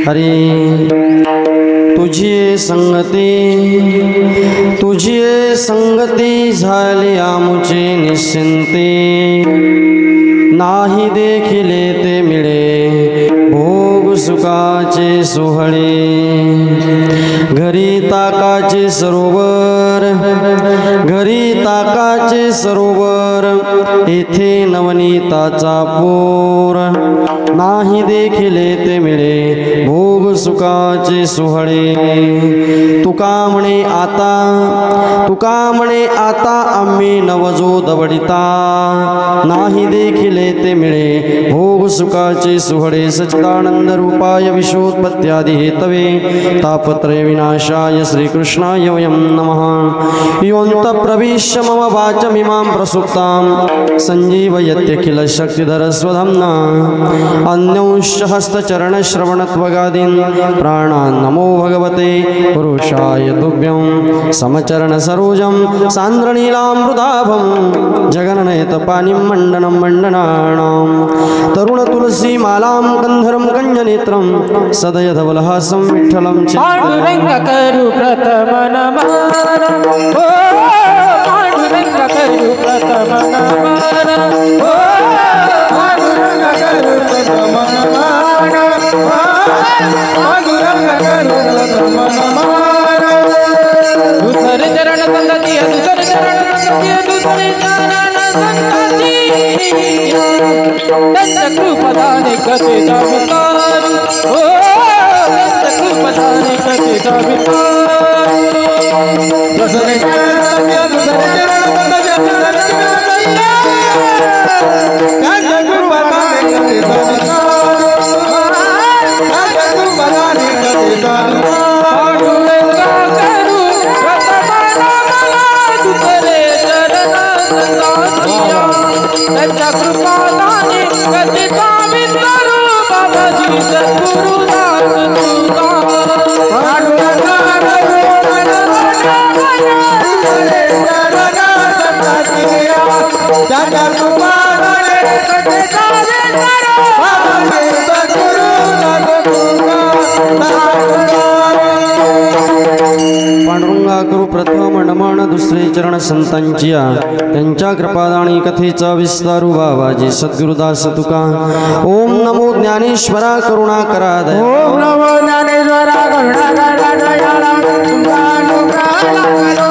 हरी तुझी संगती झाली आमुचे निश्चिंते नाही देखिले ते मिळे भोग सुखाचे सोहळे घरी ताकाचे सरोवर येथे नवनीताचा पोर नाही देखिले ते मिळे भोग सुखाचे सोहळे तुका म्हणे आता आम्ही नवजो दवडिता नाही देखिले ते मिळे भोग सुखाचे सोहळे सच्चिदानंद रूपाय विश्वोत्पत्त्यादि हेतवे तापत्रय विनाशाय श्रीकृष्णाय वयं नमः योऽन्त प्रविश्य मम वाचमिमां प्रसुप्तां संजीवयत्यखिल शक्तिधर स्वधाम्ना अन्योंश्च हस्तचरणश्रवणत्वगादीन् प्राणान् नमो भगवते पुरुषाय तुभ्यं समचरण सरोजं सान्द्रनीलामृताभं जगन्नयतपानिं मण्डनं मण्डनानां तरुण तुलसी मालां गन्धर्वं कञ्जनेत्रं सदयधवलहासं विठ्ठलं पांडुरंग करू प्रथम नमन ओ पांडुरंग करू प्रथम नमन ओ पांडुरंग करू प्रथम नमन पांडुरंग करू प्रथम नमन दुसरे चरण संगती दुसरे चरण संगती दुसरे चरण संगती त्यांच्या कृपादाने कथेचा विकार ओ पदाने कथे दुसरे त्यांच्या कृपादाने कथेचा विकार बाबाजी सद्गुरुदास पांडुरंगा करू प्रथम नमन दुसरे चरण संतांचिया त्यांच्या कृपादानी कथेचा विस्तारू बाबाजी सद्गुरुदास तुका ओम नमो ज्ञानेश्वरा करुणा करा दया ओम नमो ज्ञानेश्वरा करुणा करा दयाळा तुमचा अनुग्रह लागलो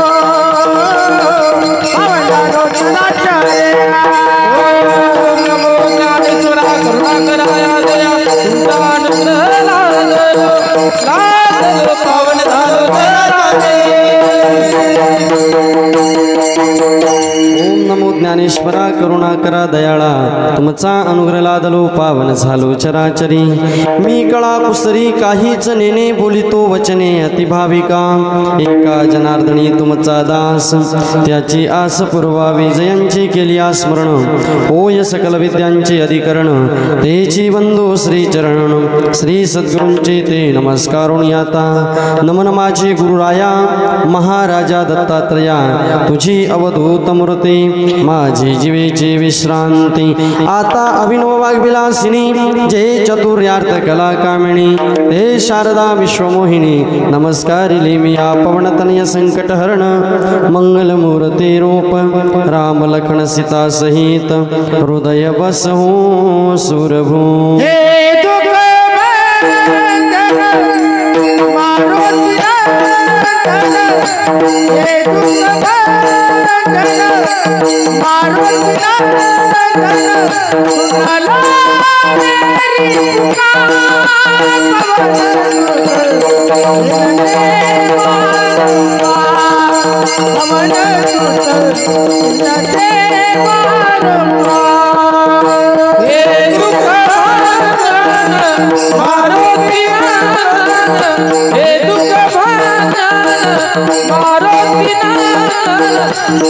भावंडानो चलाच्या ओम नमो ज्ञानेश्वरा करुणा करा दया तुमचा अनुग्रह लागलो पावन झालो ओम नमो ज्ञानेश्वरा करुणा करा दयाळा तुमचा अनुग्रह लादलो पावन झालो चराचरी मी कळा कुसरी काहीच नेने बोलितो वचने अतिभाविका एका जनार्दनी तुमचा दास त्याची आस पुरवावी जयांची केली स्मरण होय सकल विद्यांचे अधिकरण तेची वंदो श्री चरण श्री सद्गुरूंचे ते नमस्कारून याता नमन माझे गुरुराया महाराजा दत्तात्रया तुझी अवधूत मूर्ती माझी जीवेची विश्रांती आता अभिनव वाग्विलासिनी जय चतुर्यार्थ कला कामिणी हे शारदा विश्वमोहिनी नमस्कारिले मी या पवनतनय संकटहरण मंगलमूर्ती रूप राम लखन सीता सहित हृदय बसहु सुरभू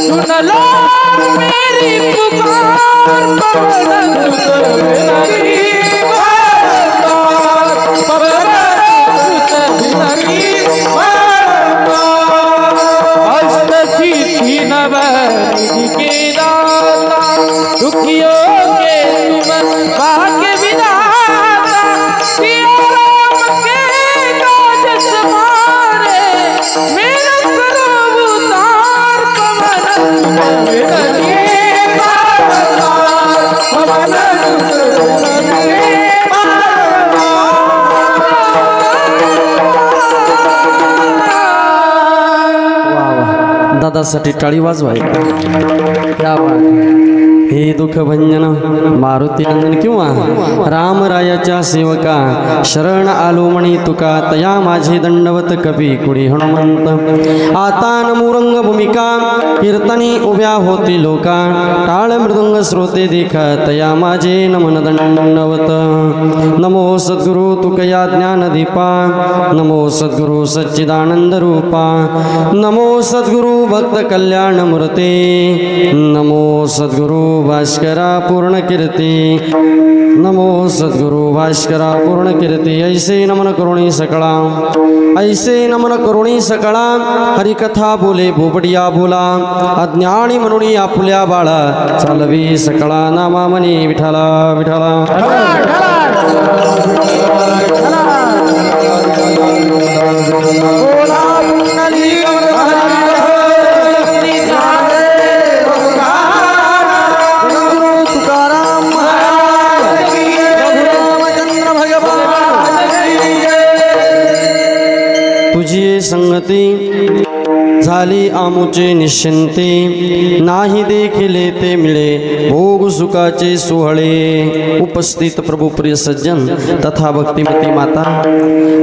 सुन लो मेरी पुकार अष्ट सिद्धि नव निधि के दाता दुखियों दादासाठी टाळी वाजवाय क्या बात हे दुःखभंजन मारुती नंदन किंवा रामरायाच्या सेवका शरण आलो म्हणी तुका तया माझे दंडवत कवी कुडी हनुमंत आता नमुरंग भूमिका कीर्तनी उभ्या होती लोका टाळ मृदुंग श्रोते देखा तया माझे नमन दंडवत नमो सद्गुरु तुकया ज्ञानदीपा नमो सद्गुरु सच्चिदानंद रूपा नमो सद्गुरु भक्त कल्याण मूर्ते नमो सद्गुरु भास्करा पूर्ण कीर्ती नमो सद्गुरु भास्करा पूर्ण कीर्ती ऐसे नमन करुणी सकळा ऐसे नमन करुणी सकळा हरिकथा बोले बोबडिया बोला अज्ञानी म्हणून आपुल्या बाळा चालवी सकळा नामा म्हणे विठाला विठाला तुझी संगती झाली आमुचे निश्चिंते नाही देखिले ते मिळे भोग सुखाचे सोहळे उपस्थित प्रभू प्रिय सज्जन तथा भक्तिमती माता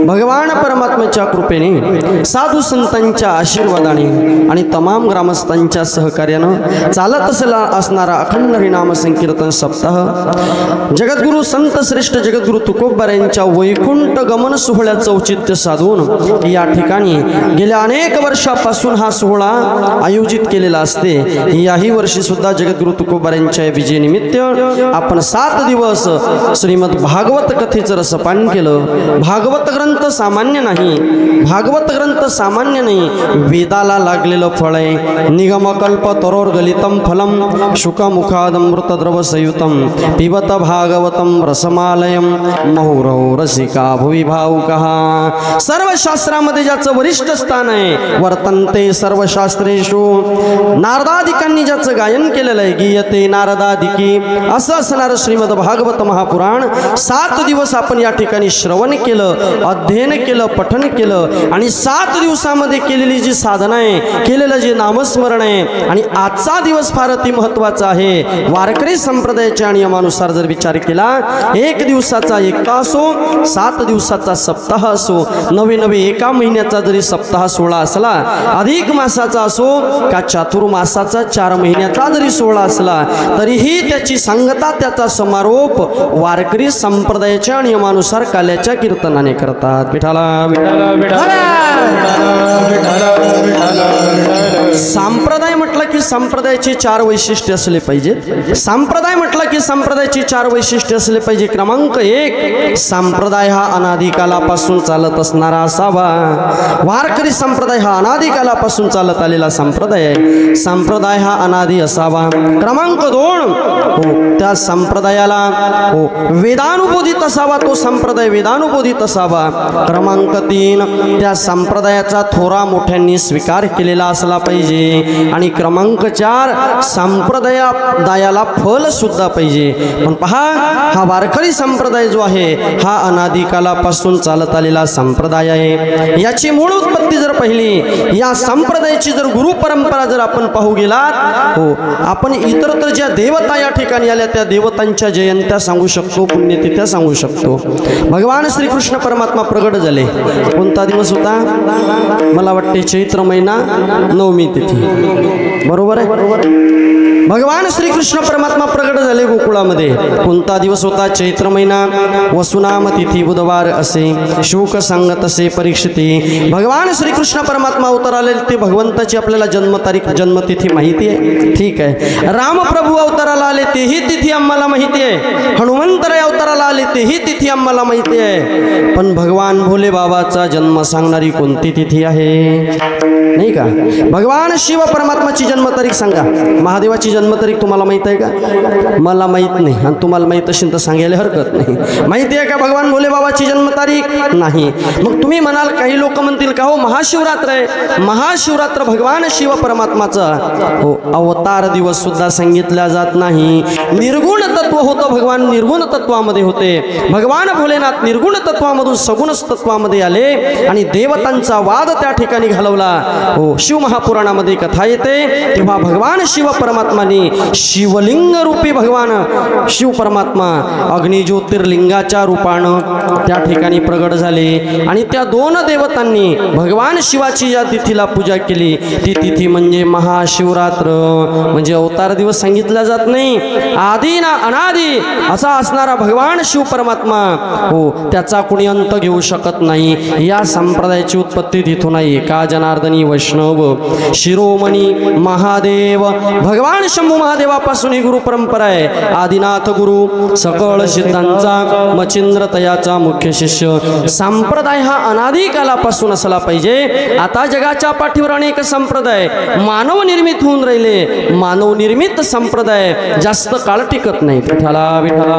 भगवान परमात्म्याच्या कृपेने साधू संतांच्या आशीर्वादाने आणि तमाम ग्रामस्थांच्या सहकार्यानं चालत असणारा अखंड हरिनाम संकीर्तन सप्ताह जगद्गुरु संत श्रेष्ठ जगद्गुरु तुकोबा यांच्या वैकुंठ गमन सोहळ्याचं औचित्य साधून या ठिकाणी गेल्या अनेक वर्षापासून हा सोहळा आयोजित केलेला असते। याही वर्षी सुद्धा जगद्गुरु तुकोबा यांच्या विजयानिमित्त आपण 7 दिवस श्रीमद भागवत कथेचं रसपान केलं। भागवत ग्रंथ सामान्य नाही, भागवत ग्रंथ सामान्य नाही, वेदाला लागलेलं फळ आहे। निगमकल्प तरोर्गलितम फलम शुकमुखादमृत द्रव संयुतम पिबत भागवतम रसमालयम महुरौ रसिका भुवि भावुकः। सर्व शास्त्रामध्ये ज्याचं वरिष्ठ स्थान आहे वर्तन्ते सर्व शास्त्रेषु नारदादिकांनी ज्याचं गायन केलेलं आहे गीयते नारदादिकी असं असणारं श्रीमद भागवत महापुराण 7 दिवस आपण या ठिकाणी श्रवण केलं, अध्ययन केलं, पठन केलं आणि 7 दिवसामध्ये केलेली जी साधना आहे, केलेलं जे नामस्मरण आहे आणि आजचा दिवस फार अति महत्त्वाचा आहे। वारकरी संप्रदायाच्या नियमानुसार जर विचार केला 1 दिवसाचा एकता असो, 7 दिवसाचा सप्ताह असो, नवे एका महिन्याचा जरी सप्ताह सोहळा असला, अधिक मासाचा असो का चातुर्मासाचा 4 महिन्याचा जरी सोहळा असला तरीही त्याची सांगता त्याचा समारोप वारकरी संप्रदायाच्या नियमानुसार काल्याच्या कीर्तनाने करतात। विठाला विठाला संप्रदाय म्हटलं की संप्रदायाचे 4 वैशिष्ट्य असले पाहिजेत। संप्रदाय म्हटलं की संप्रदायाचे 4 वैशिष्ट्य असले पाहिजे। क्रमांक 1 संप्रदाय हा अनादिकालापासून चालत असणारा असावा। वारकरी संप्रदाय हा अनादिकालापासून चालत आलेला संप्रदाय आहे। संप्रदाय हा अनादी असावा। क्रमांक 2 त्या संप्रदायाला वेदानुबोधित असावा, तो संप्रदाय वेदानुबोधित असावा। क्रमांक 3 त्या संप्रदायाचा थोरा मोठ्यांनी स्वीकार केलेला असला पाहिजे आणि क्रमांक 4 संप्रदायाला फल सुद्धा पाहिजे। पण पहा हा वारकरी संप्रदाय जो आहे हा अनादिकालापासून चालत आलेला संप्रदाय आहे। याची मूळ उत्पत्ती जर पाहिली, या संप्रदायाची जर गुरु परंपरा जर आपण पाहू गेलात, आपण इतरत्र ज्या देवता या ठिकाणी आल्या त्या देवतांच्या जयंत्या सांगू शकतो, पुण्यतिथ्या सांगू शकतो। भगवान श्रीकृष्ण परमात्मा प्रगट झाले कोणता दिवस होता? मला वाटते चैत्र महिना 9वी तिथी, बरोबर आहे। भगवान श्रीकृष्ण परमात्मा प्रगट झाले गोकुळामध्ये कोणता दिवस होता? चैत्र महिना वसुनाम तिथी बुधवार असे शुक सांगत असे परीक्षिती। भगवान श्रीकृष्ण परमात्मा अवतार आले ते भगवंताची आपल्याला जन्मतारीख जन्मतिथी माहिती आहे, ठीक आहे। रामप्रभू अवताराला आले तेही तिथी आम्हाला माहिती आहे। हनुमंतराय अवताराला आले तेही तिथी आम्हाला माहिती आहे। पण भगवान भोले बाबाचा जन्म सांगणारी कोणती तिथी आहे? नाही का? भगवान शिव परमात्माची जन्मतारीख सांगा। महादेवाची जन्मतारीख तुम्हाला माहित आहे का? मला माहित नाही आणि तुम्हाला माहित असेल तर सांगायला हरकत नाही। माहिती आहे का भगवान भोले बाबाची जन्मतारीख? नाही। मग तुम्ही म्हणाल, काही लोक म्हणतील का हो महाशिवरात्र आहे, महाशिवरात्र भगवान शिव परमात्माचा अवतार दिवस सुद्धा सांगितला जात नाही। निर्गुण तत्व तत्व होतं भगवान निर्गुण तत्वामध्ये होते. भगवान भोलेनाथ निर्गुण तत्वामधून सगुण तत्वामध्ये आले आणि देवतांचा वाद त्या ठिकाणी घालवला. हो, शिव महापुराणामध्ये कथा येते. तेव्हा भगवान शिव परमात्माने शिवलिंग रूपी भगवान शिव परमात्मा अग्नि ज्योतिर्लिंगाच्या रूपानं त्या ठिकाणी प्रगट झाले आणि त्या दोन देवतांनी भगवान शिवाची या तिथीला पूजा केली. ती तिथी म्हणजे महाशिवरात्र, म्हणजे अवतार दिवस सांगितला जात नाही. आदी ना अनादी असा असणारा भगवान शिव परमात्मा, हो, त्याचा कुणी अंत घेऊ शकत नाही. या संप्रदायाची उत्पत्ती तिथून आहे. का जनार्दनी वैष्णव शिरोमणी महादेव भगवान शंभू महादेवापासून ही गुरु परंपरा आहे. आदिनाथ गुरु सकळ सिद्धांचा मचिंद्र तयाचा मुख्य शिष्य. संप्रदाय हा अनादी कालापासून असला पाहिजे. आता जगाच्या पाठीवर अनेक संप्रदाय मानव निर्मित होऊन राहिले. मानव निर्मित संप्रदाय जास्त काळ टिकत नाही. विठ्ठला विठ्ठला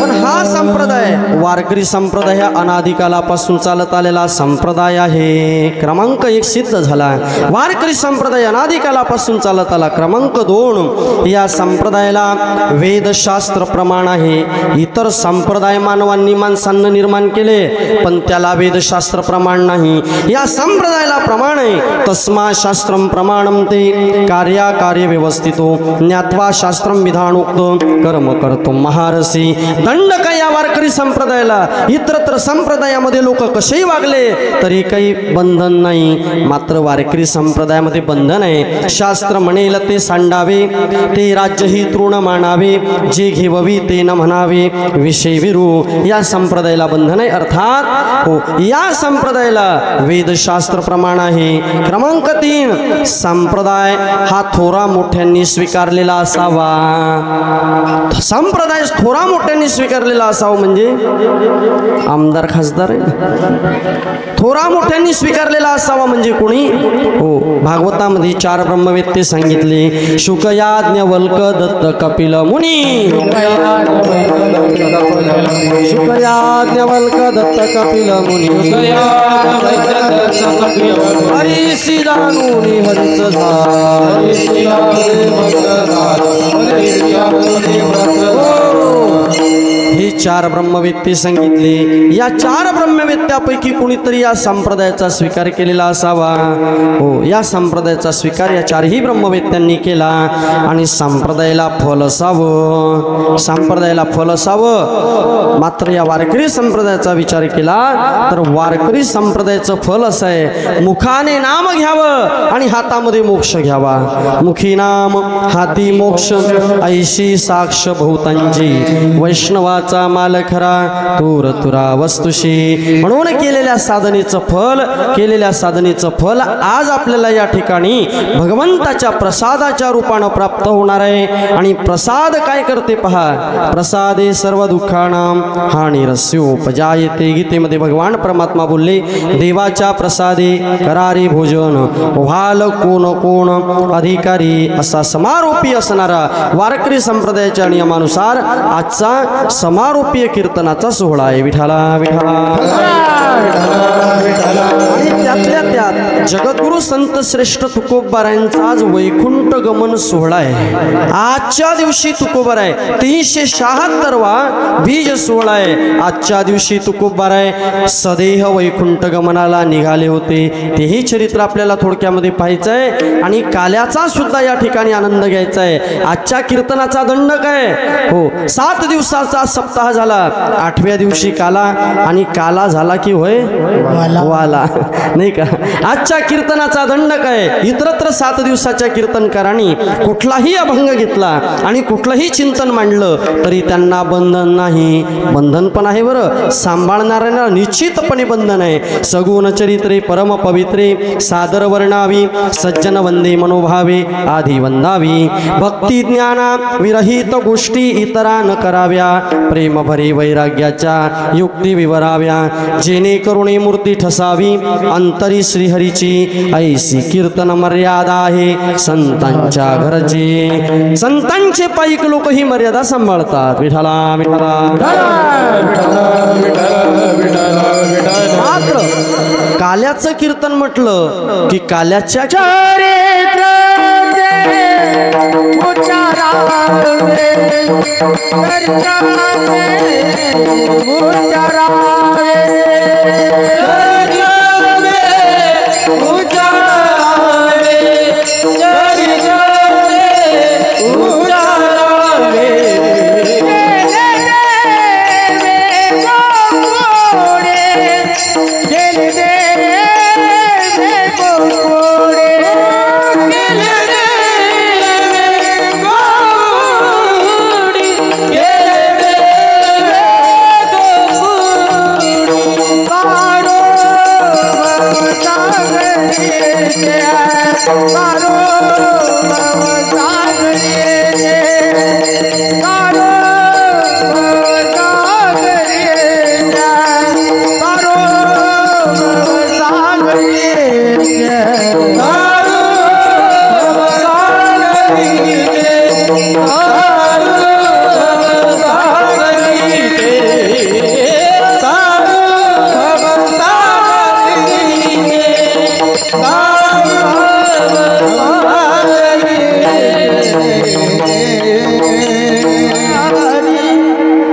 पण हा संप्रदाय वारकरी संप्रदाय हा अनादी कालापासून चालत आलेला संप्रदाय आहे. क्रमांक 1 सिद्ध झाला. वारकरी संप्रदाय अनादी कालापासून चालत आला. क्रमांक 2 या संप्रदायाला वेदशास्त्र प्रमाण आहे. इतर संप्रदाय मानवांनी माणसांना निर्माण केले पण त्याला वेदशास्त्र प्रमाण नाही. या संप्रदायाला प्रमाण आहे. तस्मा शास्त्रम प्रमाणम ते कार्य व्यवस्थितो ज्ञात्वा शास्त्रम विधानोक्त कर्म करतो महारसी. दंड काय या वारकरी संप्रदायाला. इतरत्र संप्रदायामध्ये लोक कसेही वागले तरी काही बंधन नाही, मात्र वारकरी संप्रदायामध्ये बंधन आहे. शास्त्र म्हणेल ते सांडावे, ते राज्य ही तृण मानावे, जे घेववी ते न म्हणावे, विषय विरू. या संप्रदायाला बंधन आहे. अर्थात हो, या संप्रदायाला वेदशास्त्र प्रमाण आहे. क्रमांक 3 संप्रदाय हा थोरा मोठ्यांनी स्वीकारलेला असावा. संप्रदाय थोरा मोठ्यांनी स्वीकारलेला असावा म्हणजे आमदार खासदार थोरा मोठ्यांनी स्वीकारलेला असावा म्हणजे कोणी. हो, भागवतामध्ये 4 ब्रह्मवेत्ते सांगितले. शुकयाज्ञ वल्क दत्त कपिल मुनी. शुकयाज्ञ वल्क दत्त कपिल मुनी. हरिसी जाणूनी हरिच हे 4 ब्रह्मवेत्ते सांगितले. या 4 ब्रह्मवेत्त्यापैकी कुणीतरी या संप्रदायाचा स्वीकार केलेला असावा. हो, या संप्रदायाचा स्वीकार या 4ही ब्रह्मवेत्त्यांनी केला आणि संप्रदायाला फल असावं. संप्रदायाला फल असावं. मात्र या वारकरी संप्रदायाचा विचार केला तर वारकरी संप्रदायाचं फल असं आहे, मुखाने नाम घ्यावं आणि हातामध्ये मोक्ष घ्यावा. मुखी नाम हाती मोक्ष ऐशी साक्ष बहुतांची. वैष्णवाचा माल खरा तूर तुरा वस्तुशी. म्हणून केलेल्या साधनेचं फल आज आपल्याला या ठिकाणी भगवंताच्या प्रसादाच्या रूपानं प्राप्त होणार आहे. आणि प्रसाद काय करते पहा. प्रसादे सर्व दुःखानां हानिरस्योपजायते. गीतेमध्ये भगवान परमात्मा बोलले, देवाच्या प्रसादे करारे भोजन. व्हाल कोण अधिकारी असा समारोपी असणारा वारकरी संप्रदायाच्या नियमानुसार आजचा समारोपीय कीर्तनाचा सोहळा आहे. विठाला विठाला. आणि त्यातल्या त्यात जगद्गुरु संत श्रेष्ठ तुकोबारायांचा आज वैकुंठ गमन सोहळा आहे. आजच्या दिवशी तुकोबाराय 376वा बीज सोहळा आहे. आजच्या दिवशी तुकोबाराय सदेह वैकुंठ गमनाला निघाले होते. तेही चरित्र आपल्याला थोडक्यामध्ये पाहायचं आहे आणि काल्याचा सुद्धा या ठिकाणी आनंद घ्यायचा आहे. आजच्या कीर्तनाचा दंड काय. हो, 7 दिवसाचा सप्ताह झाला. 8व्या दिवशी काला आणि काला झाला की होय वाला, नाही का. आजच्या कीर्तनाचा दंड काय. इतरत्र 7 दिवसाच्या कीर्तनकारांनी कुठलाही अभंग घेतला आणि कुठलंही चिंतन मांडलं तरी त्यांना बंधन नाही. बंधन पण आहे बरं, सांभाळणाऱ्यांना निश्चितपणे बंधन आहे. सगुण चरित्रे परम पवित्रे सादर वर्णावी. सज्जन वंदे मनोभावे आधी वंदावी. भक्ती ज्ञाना विरहित गोष्टी इतरा न कराव्या. प्रेम भरे वैराग्याच्या युक्ती विवराव्या. जेणे करुणे मूर्ती ठसावी अंतरी श्रीहरीची. ऐसी कीर्तन मर्यादा आहे संतांच्या घरची. संतांचे पाईक लोक ही मर्यादा सांभाळतात. विठाला विठाला. मात्र काल्याचं कीर्तन म्हटलं की काल्याच्या चरित्र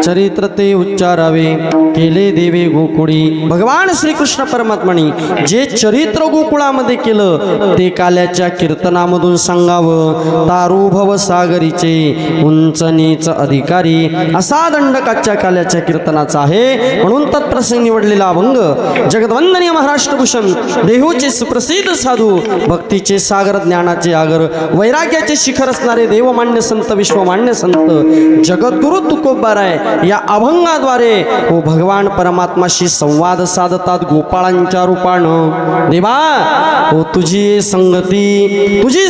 चरित्र ते उच्चारावे केले देवे गोकुळी. भगवान श्रीकृष्ण परमात्माने जे चरित्र गोकुळामध्ये केलं ते काल्याच्या कीर्तनामधून सांगावं. तारू भव सागरीचे उंच नीच अधिकारी असा दंडकाच्या काल्याच्या कीर्तनाचा आहे. म्हणून तत्प्रसंगी निवडलेला अभंग जगद्वंदनीय महाराष्ट्रभूषण देहूचे सुप्रसिद्ध साधू भक्तीचे सागर ज्ञानाचे आगर वैराग्याचे शिखर असणारे देवमान्य संत विश्वमान्य संत जगद्गुरु तुकोबाराय या अभंगाद्वारे ओ भगवान परमात्माशी संवाद साधतात गोपाळांच्या रूपानं. देवा ओ तुझी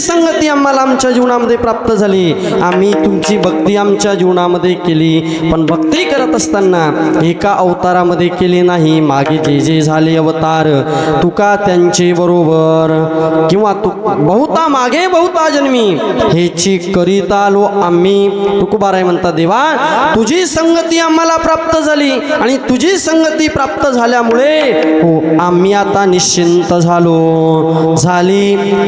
संगती आम्हाला आमच्या जीवनामध्ये प्राप्त झाली. आम्ही तुमची भक्ती आमच्या जीवनामध्ये केली. पण भक्ती करत असताना एका अवतारामध्ये केली नाही. मागे जे जे झाले अवतार तुका त्यांचे बरोबर किंवा तू बहुता मागे बहुता जन्मी हेची करीत आलो आम्ही. तुकोबाराय म्हणतात देवा तुझी संगती आम्हाला प्राप्त झाली आणि तुझी संगती प्राप्त झाल्यामुळे हो आम्ही आता निश्चिंत झाली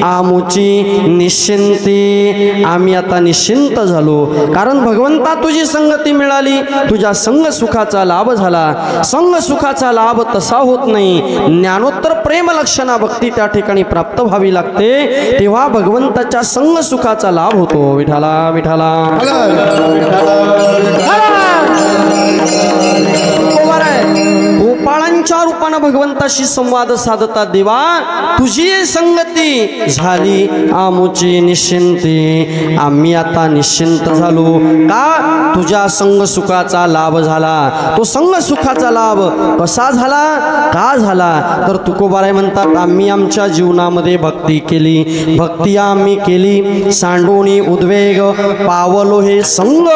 आमुची निश्चिंती. आम्ही आता निश्चिंत झालो कारण भगवंता तुझी संगती मिळाली. तुझ्या संग सुखाचा लाभ झाला. संग सुखाचा लाभ तसा होत नाही. ज्ञानोत्तर प्रेम लक्षणा भक्ती त्या ठिकाणी प्राप्त व्हावी लागते. तेव्हा भगवंताच्या संग सुखाचा लाभ होतो. विठाला विठाला गोपाळांच्या रूपानं भगवंताशी संवाद साधतात. देवा तुझी संगती झाली आमुची निश्चिंती. आम्ही आता निश्चिंत झालो का तुझ्या संग सुखाचा लाभ झाला. तो संग सुखाचा लाभ कसा झाला का झाला तर तुकोबाराय म्हणतात आम्ही आमच्या जीवनामध्ये भक्ती केली. भक्ती आम्ही केली सांडोनी उद्वेग पावलो हे संग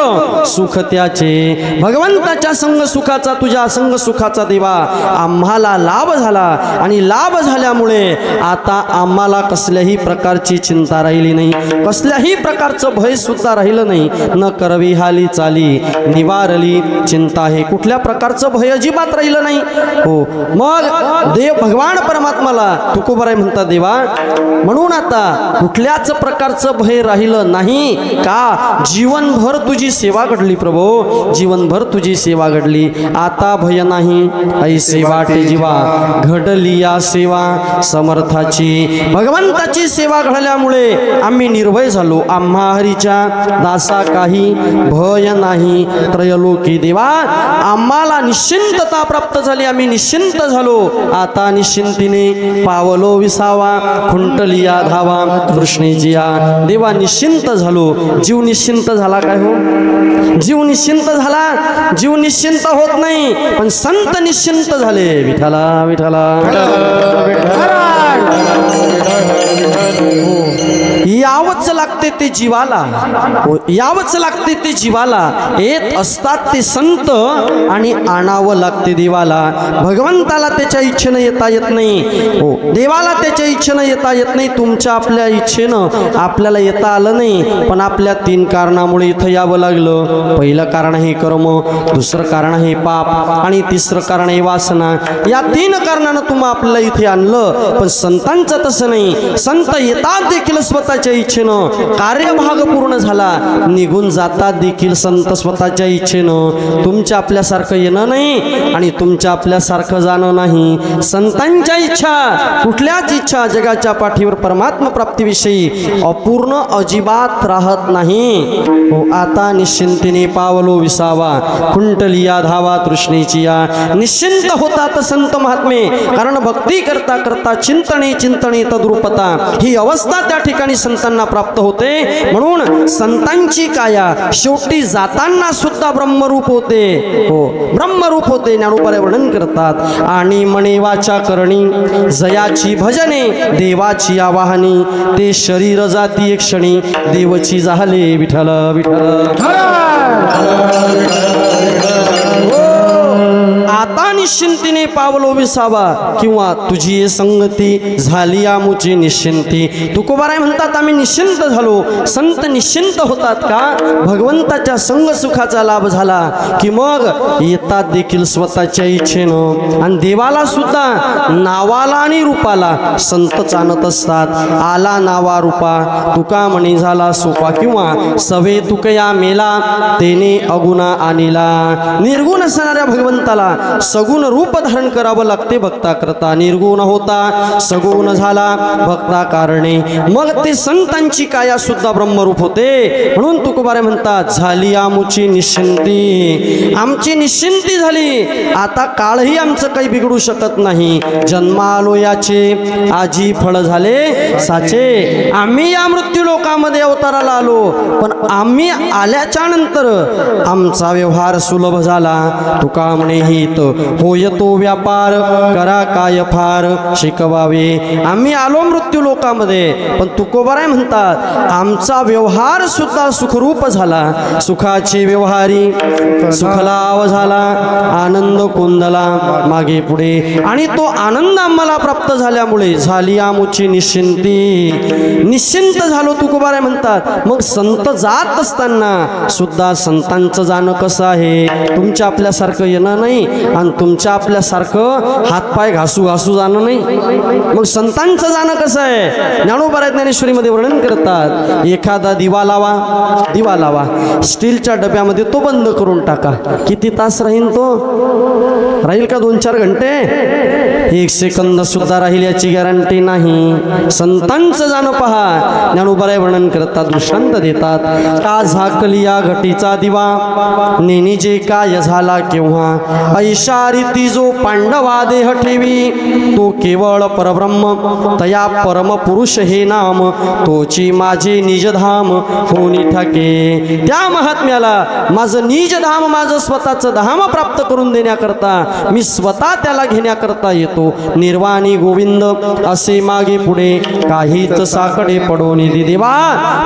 सुख त्याचे. भगवंताच्या संग सुखाचा तुझ्या संग सुखाचा देवा आम्हाला लाभ झाला आणि लाभ झाल्यामुळे आता आम्हाला कसल्याही प्रकारची चिंता राहिली नाही. कसल्याही प्रकारचं भय सुद्धा राहिलं नाही. न करवी हाली चाली निवारली चिंता. हे कुठल्या प्रकारचं भय अजिबात राहिलं नाही. हो मग देव भगवान परमात्माला तुकोबाराय म्हणतात देवा म्हणून आता कुठल्याच प्रकारचं भय राहिलं नाही का जीवनभर तुझी सेवा घडली प्रभो. जीवनभर तुझी सेवा घडली. आता भय नाही ऐसे वाटे जीवा घडली या सेवा समर्थाची. भगवंताची सेवा घडल्यामुळे आम्ही निर्भय झालो. आम्हा हरीच्या दासा काही भय नाही त्रयलोकी. देवा आम्हाला निश्चिंतता प्राप्त झाली. आम्ही निश्चिंत झालो. आता निश्चिंतीने पावलो विसावा खुंटलिया धावा कृष्णेजिया. देवा निश्चिंत झालो. जीव निश्चिंत झाला काय हो. जीव निश्चिंत झाला. जीव निश्चिंत होत नाही पण संत निश्चिंत झाले. विठाला विठाला यावच लागते ते जीवाला. यावच लागते ते जीवाला. येत असतात ते संत आणि आणावं लागते देवाला. भगवंताला त्याच्या इच्छेनं येता येत नाही. हो देवाला त्याच्या इच्छेनं येता येत नाही. तुमच्या आपल्या इच्छेनं आपल्याला येता आलं नाही पण आपल्या 3 कारणामुळे इथं यावं लागलं. पहिलं कारण हे कर्म, दुसरं कारण हे पाप आणि तिसरं कारण हे वासना. या 3 कारणानं तुम्ही आपल्याला इथे आणलं. पण संतांचं तसं नाही. संत येतात देखील स्वतःच्या स्वतःच्या इच्छेनं कार्यभाग पूर्ण झाला, निघून जातात देखील संत स्वतःच्या इच्छेनं. तुमच्या आपल्यासारखं येणं नाही आणि तुमच्या आपल्यासारखं जाणं नाही. संतांच्या इच्छा, कुठल्याच इच्छा जगाच्या पाठीवर परमात्मा प्राप्तीविषयी अपूर्ण अजिबात राहत नाही. हो, आता निश्चिंतीने पावलो विसावा, खुंटलिया धावा तृष्णेची या. निश्चिंत होतात संत महात्मे, कारण भक्ती करता करता चिंतने चिंतने तद्रूपता ही अवस्था त्या ठिकाणी संतांना प्राप्त होते. म्हणून संतांची काया शेवटी जाताना सुद्धा ब्रह्मरूप होते. हो, ब्रह्मरूप होते. ज्ञानोबारे वर्णन करतात. आणि म्हणे वाचा करणी जयाची भजने देवाची आवाहनी, ते शरीर जाती एक क्षणी देवची झाले विठ्ठल विठ्ठल. आता निश्चिंतीने पावलो विसावा, किंवा तुझी संगती झाली आमुची निश्चिंती. तुकोबाराय म्हणतात आम्ही निश्चिंत झालो. संत निश्चिंत होतात का? भगवंताच्या संग सुखाचा लाभ झाला की मग येतात देखील स्वतःच्या इच्छेनं. आणि देवाला सुद्धा नावाला आणि रूपाला संतच आणत असतात. आला नावा रूपा तुका म्हणी झाला सोपा, किंवा सवे तुकया मेला तेने अगुणा आणिला. निर्गुण असणाऱ्या भगवंताला सगुण रूप धारण करावं लागते भक्ता करता. निर्गुण होता सगुण झाला भक्ता कारणे, मग ते संतांची काया सुद्धा ब्रह्मरूप होते. म्हणून तुकोबारे म्हणतात झाली आमुची निश्चिंती. आमची निश्चिंती झाली. आता काळही आमचं काही बिघडू शकत नाही. जन्मालो याचे आजी फळ झाले साचे. आम्ही या मृत्यू लोकामध्ये अवताराला आलो, पण आम्ही आल्याच्या नंतर आमचा व्यवहार सुलभ झाला. तुका म्हणे हित होय तो व्यापार करा काय फार शिकवावे. आम्ही आलो मृत्यू लोकामध्ये, पण तुकोबाराय म्हणतात आमचा व्यवहार सुद्धा सुखरूप झाला. सुखाचे व्यवहारी सुखलाव झाला, आनंद कोंदला मागे पुढे. आणि तो आनंद आम्हाला प्राप्त झाल्यामुळे झाली आमुची निश्चिंती. निश्चिंत झालो तुकोबाराय म्हणतात. मग संत जात असताना सुद्धा संतांचं जाणं कसं आहे? तुमच्या आपल्यासारखं येणं नाही आणि तुमच्या आपल्यासारखं हातपाय घासू घासू जाणं नाही. मग संतांचं जाणं कसं आहे? ज्ञानोबा ज्ञानेश्वरीमध्ये वर्णन करतात. एखादा दिवा लावा, दिवा लावा स्टीलच्या डब्यामध्ये, तो बंद करून टाका. किती तास राहील तो? राहील का 2-4 घंटे? 1 सेकंद सुद्धा राहील याची गॅरंटी नाही. संतांचं जाणं पहा. ज्ञानोबा वर्णन करतात, दृष्टांत देतात. का झाकली या घटीचा दिवा नेनी जे काय झाला केव्हा, ऐशा रीती जो पांडवा देह ठेवी तो केवळ परब्रह्म तया परम पुरुष हे नाम तोची माझे निजधाम होनी ठाके. त्या महात्म्याला माझं निजधाम, माझं स्वतःचं धाम प्राप्त करून देण्याकरता मी स्वतः त्याला घेण्याकरता येतो. निर्वाणी गोविंद असे मागे पुढे काहीच साकडे पडो निधी देवा.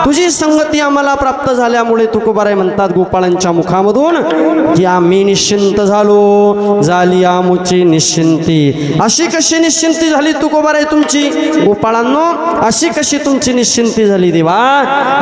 तुझी संगती आम्हाला प्राप्त झाल्यामुळे तुकोबाराय म्हणतात गोपाळांच्या मुखामधून की आम्ही निश्चिंत झालो, झाली आमुची निश्चिंती. अशी कशी निश्चिंती झाली तुकोबाराय तुमची? गोपाळांनो, अशी कशी तुमची निश्चिंती झाली देवा?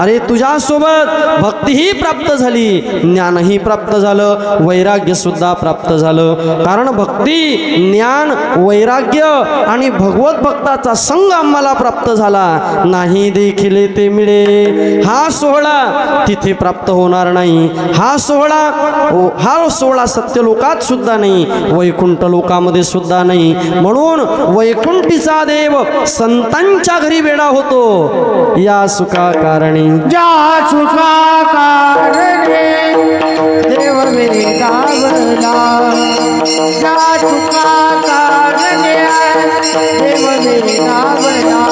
अरे तुझ्यासोबत भक्तीही प्राप्त झाली, ज्ञानही प्राप्त झालं, वैराग्य सुद्धा प्राप्त झालं. कारण भक्ती, ज्ञान, वैराग्य आणि भगवत भक्ताचा संग आम्हाला प्राप्त झाला. नाही देखील ते मिळे हा सोहळा तिथे प्राप्त होणार नाही. हा सोहळा सत्यलोकात सुद्धा नाही, वैकुंठ लोकामध्ये सुद्धा नाही. म्हणून वैकुंठीचा देव संतांच्या घरी वेडा होतो. या सुखा कारणी, ज्या सुखा कारणे देव वेदावला, ज्या सुखा कारणे देव वेदावला.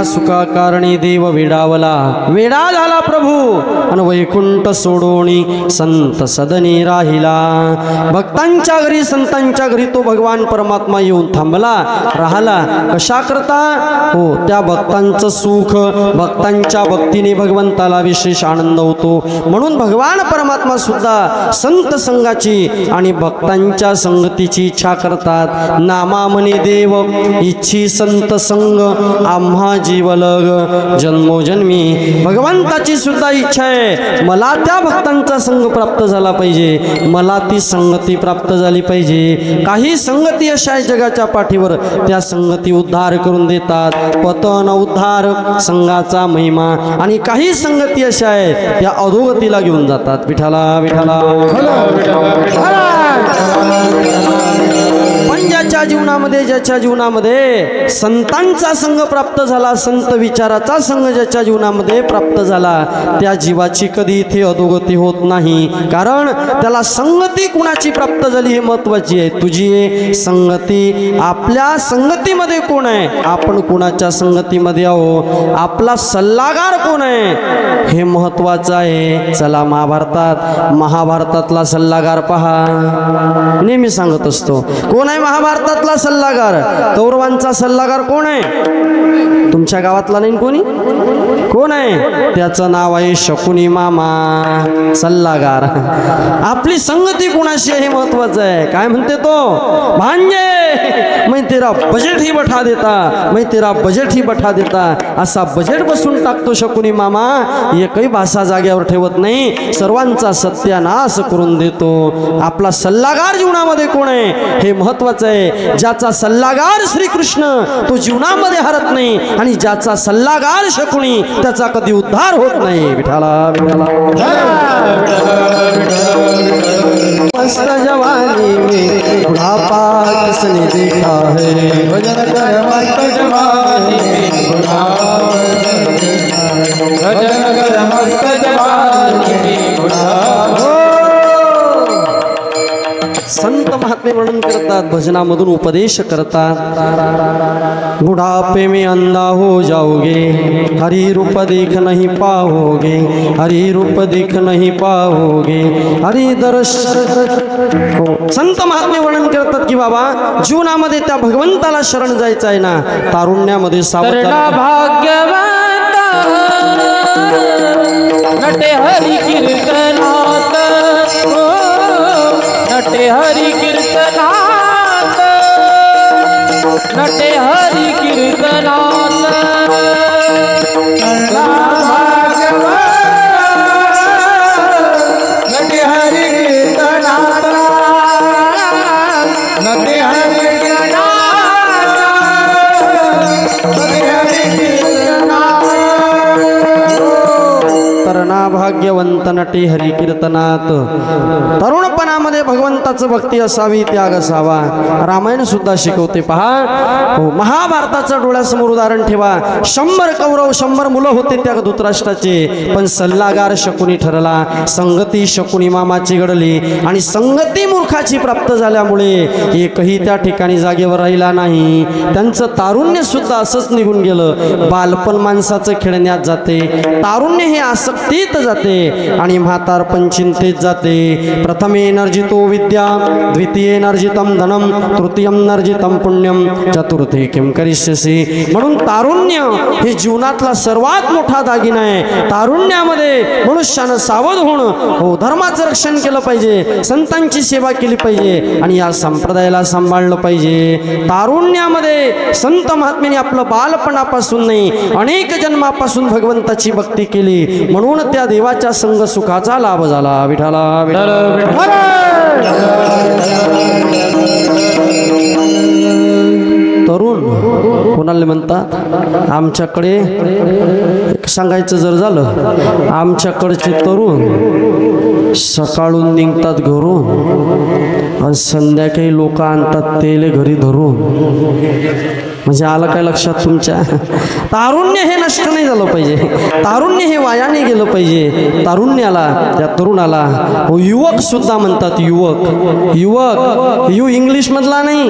सुख सुखा कारणी देव वेडावला, वेडा झाला प्रभू आणि वैकुंठ सोडोणी संत सदनी राहिला. भक्तांच्या घरी संतांच्या घरी तो भगवान परमात्मा येऊन थांबला, राहिला. कशा करता? हो, त्या भक्तांचं सुख, भक्तांच्या भक्तीने भगवंताला विशेष आनंद होतो. म्हणून भगवान परमात्मा सुद्धा संत संघाची आणि भक्तांच्या संगतीची इच्छा करतात. नामा म्हणे देव इच्छी संत संग आम्हा जीवलग, जन्मोजन्मी भगवंताची सुद्धा इच्छा आहे. मला त्या भक्तांचा संग प्राप्त झाला पाहिजे, मला ती संगती प्राप्त झाली पाहिजे. काही संगती अशा आहे जगाच्या पाठीवर, त्या संगती उद्धार करून देतात. पतन उद्धार संघाचा महिमा. आणि काही संगती अशा आहेत त्या अधोगतीला घेऊन जातात. विठाला विठाला. पण ज्याच्या जीवनामध्ये संतांचा संग प्राप्त झाला, संत विचाराचा संग ज्याच्या जीवनामध्ये प्राप्त झाला, त्या जीवाची कधी इथे अधोगती होत नाही. कारण त्याला संगती कुणाची प्राप्त झाली हे महत्वाची आहे. तुझी संगती, आपल्या संगतीमध्ये कोण आहे, आपण कुणाच्या संगतीमध्ये आहो, आपला सल्लागार कोण आहे हे महत्वाचं आहे. चला महाभारतातला सल्लागार पहा. नेहमी सांगत असतो, कोण आहे महाभारतातला सल्लागार? कौरवांचा सल्लागार कोण आहे? तुमच्या गावातला नाही कोणी? कोण आहे? त्याचं नाव आहे शकुनी मामा, सल्लागार. आपली संगती कुणाशी आहे हे महत्वाचं आहे. काय म्हणते तो? भांजे मैं तेरा बजेट ही बठा देता, मैं तेरा बजेट ही बठा देता. असा बजेट बसून टाकतो शकुनी मामा. एकही भाषा जागेवर ठेवत नाही, सर्वांचा सत्यानाश करून देतो. आपला सल्लागार जीवनामध्ये कोण आहे हे महत्वाचं आहे. ज्याचा सल्लागार श्रीकृष्ण तो जीवनामध्ये हरत नाही, आणि ज्याचा सल्लागार शकुनी त्याचा कधी उद्धार होत नाही. विठाला विठाला. मस्त जवानी में बुढ़ापा किसने देखा है, भजन कर मस्त जवानी में बुढ़ापा, भजन कर मस्त जवानी में बुढ़ापा. संत महात्मे वर्णन करतात, भजनामधून उपदेश करतात. बुढ़ापे में अंधा हो जाओगे, हरि रूप देख नहीं पाओगे, हरि रूप देख नहीं पाओगे, हरि दर्शन. संत महात्मे वर्णन करतात की बाबा जीवनामध्ये त्या भगवंताला शरण जायचं आहे ना, तारुण्यामध्ये सावध भाग्यवंत नटे हरि कीर्तनात, नटे हरि कीर्तनात, नटे हरि कीर्तनात. नटे हरि कीर्तनात, नटे हरि कीर्तनात, नटे हरि कीर्तनात. तरणा भाग्यवंत नटे हरी कीर्तनात. तरुणपणामध्ये भगवंताचं भक्ती असावी, त्याग असावा. रामायण सुद्धा शिकवते पहा. हो, महाभारताचं डोळ्यासमोर उदाहरण ठेवा. 100 कौरव 100 मुलं होते त्या धृतराष्ट्राचे, पण सल्लागार शकुनी ठरला. संगती शकुनी मामाची घडली, आणि संगती मूर्खाची प्राप्त झाल्यामुळे एकही त्या ठिकाणी जागेवर राहिला नाही. त्यांचं तारुण्य सुद्धा असंच निघून गेलं. बालपण माणसाचं खेळण्यात जाते, तारुण्य हे आसक्तीत जाते, आणि म्हातारपण चिंतेत जाते. प्रथमे नर्जितो विद्या, द्वितीये नर्जितम धनम, तृतीयम नर्जितम पुण्यम, चतुर्थे किम करिष्यसि. म्हणून तारुण्य हे जीवनातला सर्वात मोठा दागिना आहे. तारुण्यामध्ये मनुष्यानं सावध होणं, हो, धर्माचं रक्षण केलं पाहिजे, संतांची सेवा केली पाहिजे, आणि या संप्रदायाला सांभाळलं पाहिजे. तारुण्यामध्ये संत महात्म्याने आपलं बालपणापासून नाही, अनेक जन्मापासून भगवंताची भक्ती केली, म्हणून त्या देवाच्या संग सुखाचा लाभ झाला. विठाला विठाला. तरुण कोणाला म्हणतात? आमच्याकडे सांगायचं जर झालं, आमच्याकडचे तरुण सकाळून निघतात घरून, आणि संध्याकाळी लोक आणतात तेले घरी धरून. म्हणजे आलं काय लक्षात तुमच्या? तारुण्य हे नष्ट नाही झालं पाहिजे, तारुण्य हे वायाने गेलं पाहिजे. तारुण्याला, त्या तरुणाला युवक सुद्धा म्हणतात. युवक, युवक यू इंग्लिश मधला नाही,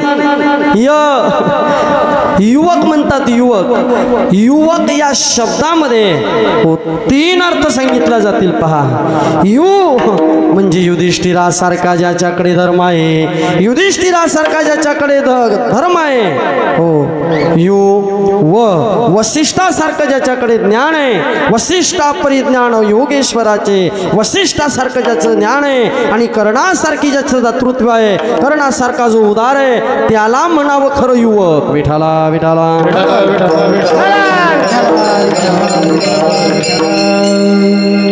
युवक म्हणतात. युवक, युवक या शब्दामध्ये 3 अर्थ सांगितला जातील. पहा, यु म्हणजे युधिष्ठिरासारखा ज्याच्याकडे धर्म आहे, युधिष्ठिरासारखा ज्याच्याकडे धर्म आहे. हो, यु व वसिष्ठासारखं ज्याच्याकडे ज्ञान आहे, वसिष्ठापरी ज्ञान योगेश्वराचे, वसिष्ठासारखं ज्याचं ज्ञान आहे आणि कर्णासारखी ज्याचं दातृत्व आहे, कर्णासारखा जो उदार आहे, त्याला म्हणावं खरं युवक. विठाला विठाला.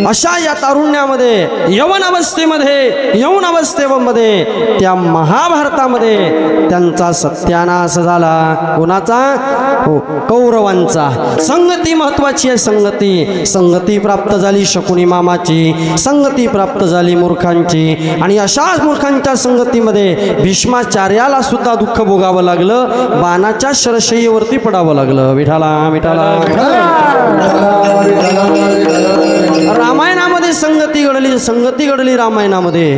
अशा या तारुण्यामध्ये, यवन अवस्थेमध्ये त्या महाभारतामध्ये त्यांचा सत्यानाश झाला. कोणाचा? हो, कौरवांचा. संगती महत्वाची आहे. संगती प्राप्त झाली शकुनी मामाची, संगती प्राप्त झाली मूर्खांची. आणि अशाच मूर्खांच्या संगतीमध्ये भीष्माचार्याला सुद्धा दुःख भोगावं लागलं, बाणाच्या शरशय्येवरती पडावं लागलं. विठाला विठाला. रामायणामध्ये संगती घडली रामायणामध्ये.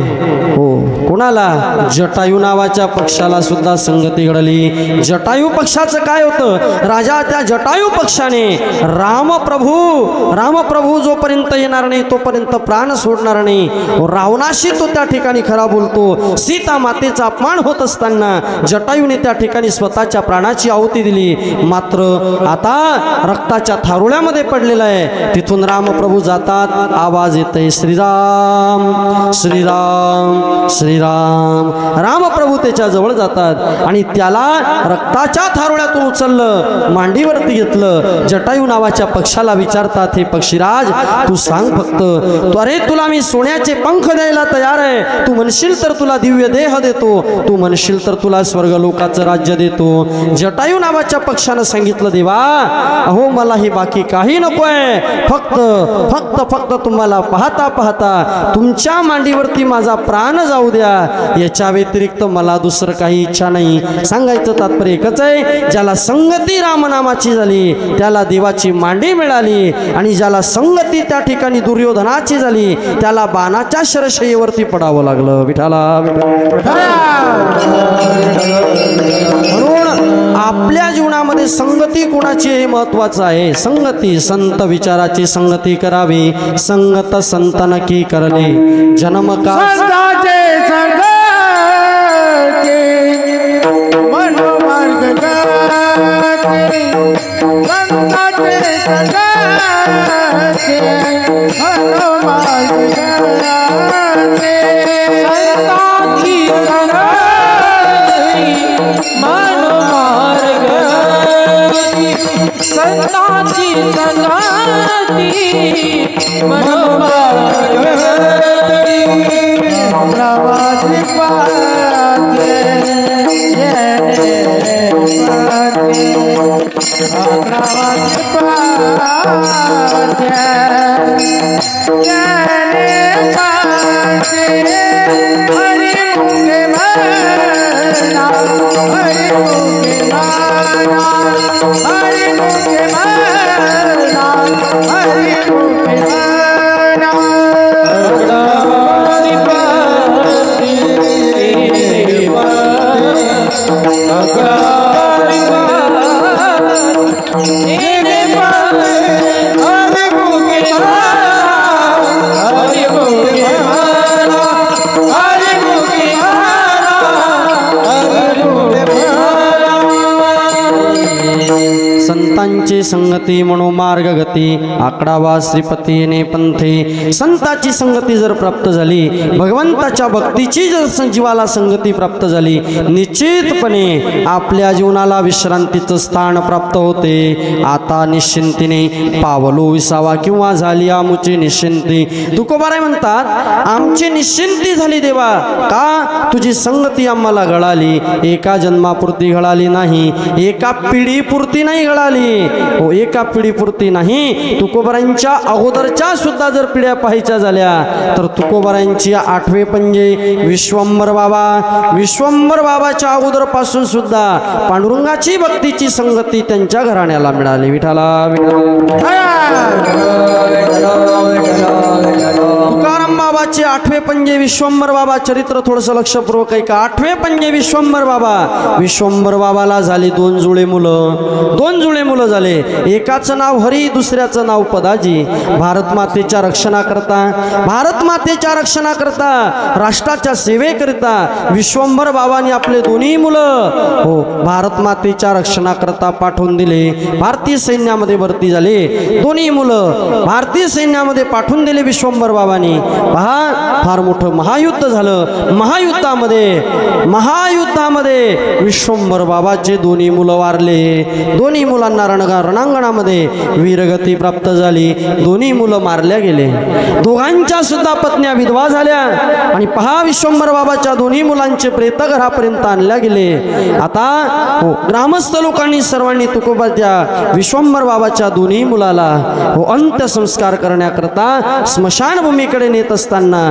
हो, कोणाला? जटायू नावाच्या पक्षाला सुद्धा संगती घडली. जटायू पक्षाचं काय होतं? राजा त्या जटायू पक्षाने रामप्रभू जोपर्यंत येणार नाही तोपर्यंत प्राण सोडणार नाही. रावणाशी तो त्या ठिकाणी खरा बोलतो. सीता मातेचा अपमान होत असताना जटायूने त्या ठिकाणी स्वतःच्या प्राणाची आहुती दिली. मात्र आता रक्ताच्या थारोळ्यामध्ये पडलेला आहे. तिथून रामप्रभू जातात, आवाज येतोय श्रीराम श्रीराम श्रीराम. रामप्रभू त्याच्या जवळ जातात आणि त्याला रक्ताच्या थारोळ्यातून उचललं, मांडीवरती घेतलं. जटायू नावाच्या पक्षाला विचारतात, हे पक्षीराज तू सांग फक्त, अरे तुला मी सोन्याचे पंख द्यायला तयार आहे. तू म्हणशील तर तुला दिव्य देह देतो, तू म्हणशील तर तुला स्वर्गलोकाचं राज्य देतो. जटायू नावाच्या पक्षानं सांगितलं, देवा अहो मला ही बाकी काही नको आहे, फक्त फक्त फक्त तुम्हाला पाहता पाहता तुमच्या मांडीवरती माझा प्राण जाऊ द्या, याच्या व्यतिरिक्त मला दुसरं काही इच्छा नाही. सांगायचं तात्पर्य एकच आहे, ज्याला संगती रामनामाची झाली त्याला देवाची मांडी मिळाली, आणि ज्याला संगती त्या ठिकाणी दुर्योधनाची झाली त्याला बाणाच्या शरशय्येवरती पडावं लागलं. विठाला. म्हणून आपल्या जीवनामध्ये संगती कोणाची हे महत्वाचं आहे. संगती, संत विचाराची संगती करावी. संगत संतन की करले जन्म का संताचे संगती मनोमार्ग गाते, संताचे संगती मनोमार्ग गाते, संताची संगती मनोमार्ग गाते, संताची संगती मनोमार्ग गाते. प्रवासी पाते येणे पाते, प्रवासी पाते येणे पाते. हरि मुखे म्हणा, हरि मुखे म्हणा, हरि मुखे म्हणा, हरि मुखे म्हणा. संतांची संगती मनोमार्ग गती, आकडावा श्रीपती येणे पंथे. संताची संगती जर प्राप्त झाली, भगवंताच्या भक्तीची जर जीवाला संगती प्राप्त झाली, निश्चितपणे आपल्या जीवनाला विश्रांतीचं स्थान प्राप्त होते. आता निश्चिंतीने पावलो विसावा किंवा झाली आमुची निश्चिंती. तुकोबाराय म्हणतात, आमची निश्चिंती झाली देवा, का? तुझी संगती आम्हाला घडाली. एका जन्मापुरती घडाली नाही, एका पिढीपुरती नाही घडाली, हो एका पिढीपुरती नाही, तुकोबरांच्या अगोदरच्या सुद्धा जर पिढ्या पाहायच्या झाल्या तर तुकोबरांची 8वे पंजे विश्वंभर बाबाच्या अगोदर पासून सुद्धा पांडुरंगाची भक्तीची संगती त्यांच्या घराण्याला मिळाली. विठाला तुकाराम बाबाचे 8वे पंजे विश्वंभर बाबा चरित्र थोडंसं लक्षपूर्वक ऐका. 8वे पंजे विश्वंभर बाबाला झाले 2 जुळे मुलं झाले. एकाचं नाव हरी, दुसऱ्याचं नाव पदाजी. भारत मातेच्या रक्षणाकरता राष्ट्राच्या सेवेकरिता विश्वंभर बाबांनी आपले दोन्ही मुलं हो भारत मातेच्या रक्षणाकरता पाठवून दिले. भारतीय सैन्यामध्ये भरती झाले. दोन्ही मुलं भारतीय सैन्यामध्ये पाठवून दिले विश्वंभर बाबांनी. पहा फार मोठं महायुद्ध झालं. महायुद्धामध्ये विश्वंभर बाबाचे दोन्ही मुलं वारले. दोन्ही मुलांना रणांगणामध्ये वीरगती प्राप्त झाली. दोन्ही मुलं मारल्या गेले. दोघांच्या सुद्धा पत्न्या विधवा झाल्या. आणि पहा विश्वंभर बाबाच्या दोन्ही मुलांचे प्रेत घरापर्यंत आणल्या गेले. आता हो ग्रामस्थ लोकांनी सर्वांनी तुकोबाच्या विश्वंभर बाबाच्या दोन्ही मुलाला हो अंत्यसंस्कार करण्याकरता स्मशानभूमीकडे नेत असताना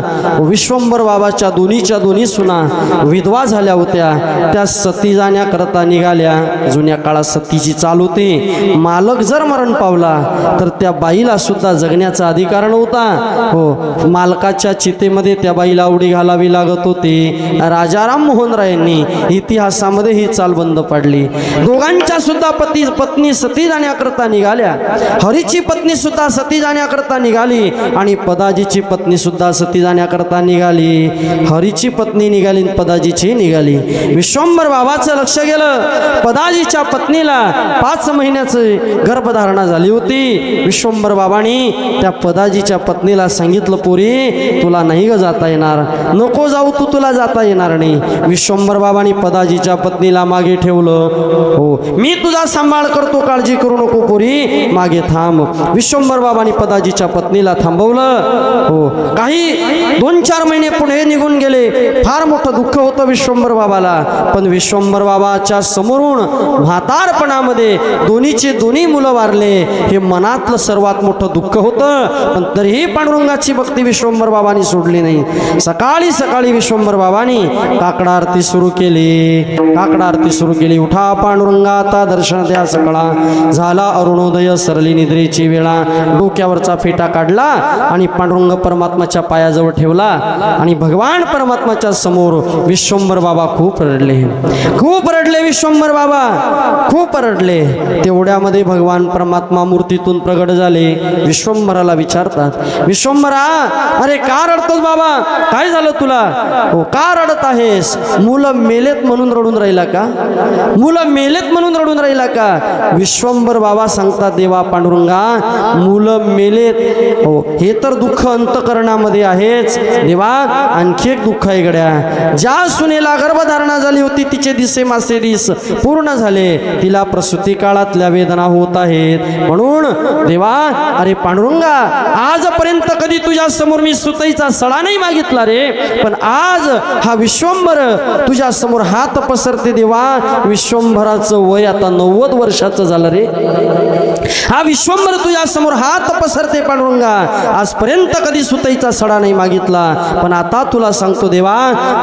विश्वंभर बाबाच्या दोन्ही सुना विधवा झाल्या होत्या. त्या सती जाण्याकरता निघाल्या. जुन्या काळात सतीची चाल होती. मालक जर मरण पावला तर त्या बाईला सुद्धा जगण्याचा अधिकार नव्हता. हो मालकाच्या चितेमध्ये त्या बाईला उडी घालावी लागत होती. राजाराम मोहन रायांनी इतिहासामध्ये ही चाल बंद पाडली. दोघांच्या सुद्धा पत्नी सती जाण्याकरता निघाल्या. हरीची पत्नी सुद्धा सती जाण्याकरता निघाली आणि पदाजीची पत्नी सुद्धा सती जाण्याकरता निघाली. हरीची पत्नी निघाली, पदाजीची निघाली. विश्वंभर बाबाचं लक्ष गेलं. पदाजीच्या पत्नीला 5 महिन्याची गर्भधारणा झाली होती. विश्वंभर बाबांनी त्या पदाजीच्या पत्नीला सांगितलं, पोरी तुला नाही ग जाता येणार, नको जाऊ तू, तुला जाता येणार नाही. विश्वंभर बाबांनी पदाजीच्या पत्नीला मागे ठेवलं. हो मी तुझा सांभाळ करतो, काळजी करू नको पोरी, मागे थांब. विश्वंभर बाबांनी पदाजीच्या पत्नीला थांबवलं. हो काही 2-4 महिने पुढे निघून गेले. फार मोठं दुःख होतं विश्वंभर बाबाला. पण विश्वंभर बाबाच्या समोरून म्हातारपणामध्ये दोन्ही मुलं वारले. हे मनातलं सर्वात मोठं दुःख होतं. पण तरीही पांडुरंगाची भक्ती विश्वंभर बाबांनी सोडली नाही. सकाळी विश्वंभर बाबांनी काकडा आरती सुरू केली. उठा पांडुरंगा आता दर्शन द्या सकळा. झाला अरुणोदय, सरली निद्रेची वेळा. डोक्यावरचा फेटा काढला आणि पांडुरंग परमात्माच्या पायाजवळ ठेवला. आणि भगवान परमात्माच्या समोर विश्वंभर बाबा खूप रडले. विश्वंभर बाबा खूप रडले. तेवढ्यामध्ये भगवान परमात्मा मूर्तीतून प्रगट झाले. विश्वंभराला विचारतात, विश्वंभरा अरे का रडतोस बाबा, काय झालं तुला, हो का रडत आहेस? मुलं मेलेत म्हणून रडून राहिला का? विश्वंभर बाबा सांगतात, देवा पांडुरंगा मुलं मेलेत हो हे तर दुःख अंतकरणामध्ये आहेच देवा. आणखी एक दुःख आहे गड्या. ज्या सुनेला गर्भधारणा झाली होती तिचे दिसे मासे दिस पूर्ण झाले. तिला प्रसूती काळातल्या वेदना होत आहेत. म्हणून देवा अरे पांडुरंगा आजपर्यंत कधी तुझ्या समोर मी सुतईचा सळा नाही मागितला रे. पण आज हा विश्वंभर तुझ्या समोर हात पसरते देवा. विश्वंभराचं वय आता 90 वर्षाचं झालं रे. हा विश्वंभर तुझ्या समोर हात पसरते पांडुरंगा. आजपर्यंत कधी सुतईचा सडा नाही मागितला. पण आता तुला सांगतो देवा,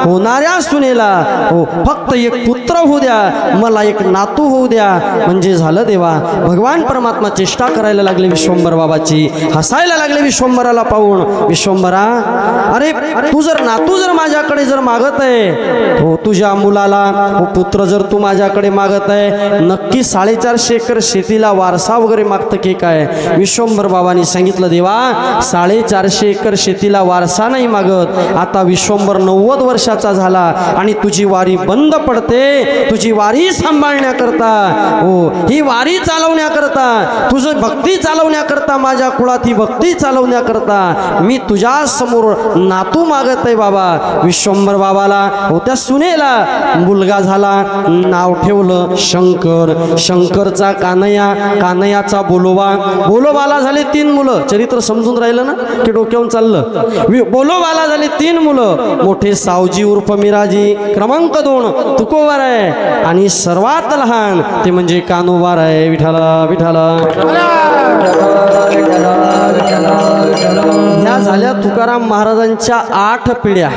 होणाऱ्या सुनेला हो फक्त एक पुत्र होऊ द्या, मला एक नातू होऊ द्या, म्हणजे झालं देवा. भगवान परमात्मा चेष्टा करायला लागले विश्वंभर बाबाची. हसायला लागले विश्वंभराला पाहून. विश्वंभरा अरे तू जर नातू जर माझ्याकडे जर मागत आहे हो, तुझ्या मुलाला हो पुत्र जर तू माझ्याकडे मागत आहे, नक्की 450 एकर शेतीला वारसा वगैरे मागतं की काय? विश्वंभर बाबांनी सांगितलं, देवा 450 एकर शेतीला वारसा नाही मागत. आता विश्वंभर 90 वर्षाचा झाला आणि तुझी वारी बंद पडते. तुझी वारी सांभाळण्याकरता हो ही वारी चालवण्याकरता, तुझं भक्ती चालवण्याकरता, माझ्या कुळात ही भक्ती चालवण्याकरता मी तुझ्या समोर नातू मागत आहे बाबा. विश्वंभर बाबाला हो त्या सुनेला मुलगा झाला. नाव ठेवलं शंकर. शंकरचा कानया, कानयाचा बोलोबा. बोलोबाला झाले 3 मुलं. चरित्र समजून राहिलं ना. मोठी डोक्यावून चाललं. बोलोबाला झाले 3 मुलं. मोठे सावजी उर्फ मिराजी, क्रमांक 2 तुकोबार आहे आणि सर्वात लहान ते म्हणजे कानोबार आहे. विठाला विठाला. ह्या झाल्या तुकाराम महाराजांच्या 8 पिढ्या.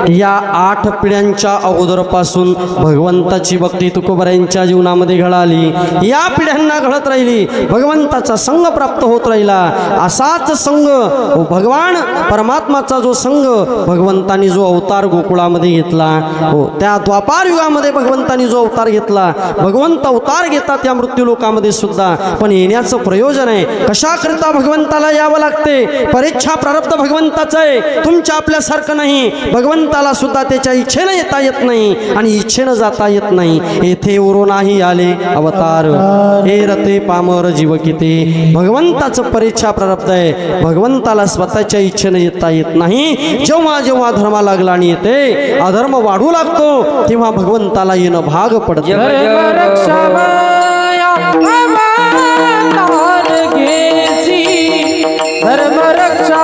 या 8 पिढ्यांच्या अगोदरपासून भगवंताची भक्ती तुकोबारायांच्या जीवनामध्ये घडाली. या पिढ्यांना घडत राहिली. भगवंताचा संग प्राप्त होत राहिला. असाच संग भगवान परमात्माचा जो संग भगवंतानी जो अवतार गोकुळामध्ये घेतला, हो त्या द्वापार युगामध्ये भगवंतानी जो अवतार घेतला, भगवंत अवतार घेतात या मृत्यू लोकामध्ये सुद्धा, पण येण्याचं प्रयोजन आहे. कशाकरिता भगवंताला यावं लागते? परीक्षा प्रारब्ध भगवंताचं आहे, तुमच्या आपल्यासारखं नाही. भगवंताला सुद्धा त्याच्या इच्छेनं येता येत नाही आणि इच्छेनं जाता येत नाही. येथे उरो नाही आले अवतार, हे रते पामर जीव किती. भगवंताचं परीक्षा प्रारब्ध आहे. भगवंताला स्वतःच्या इच्छेनं येता येत नाही. जेव्हा जेव्हा धर्म लागला आणि येते अधर्म वाढू लागतो तेव्हा भगवंताला येणं भाग पडतं. धर्म रक्षा धर्म रक्षा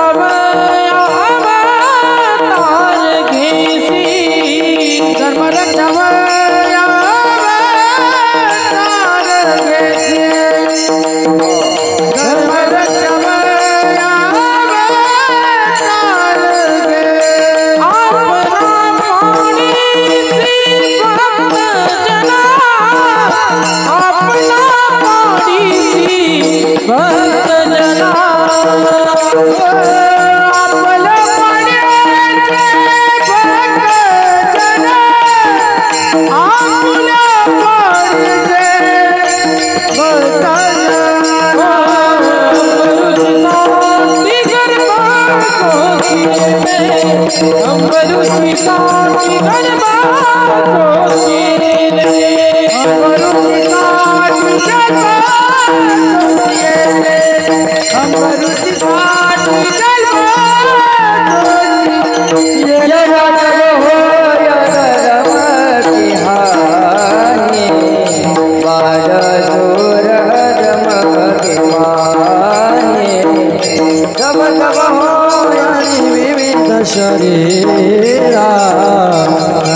शरीरा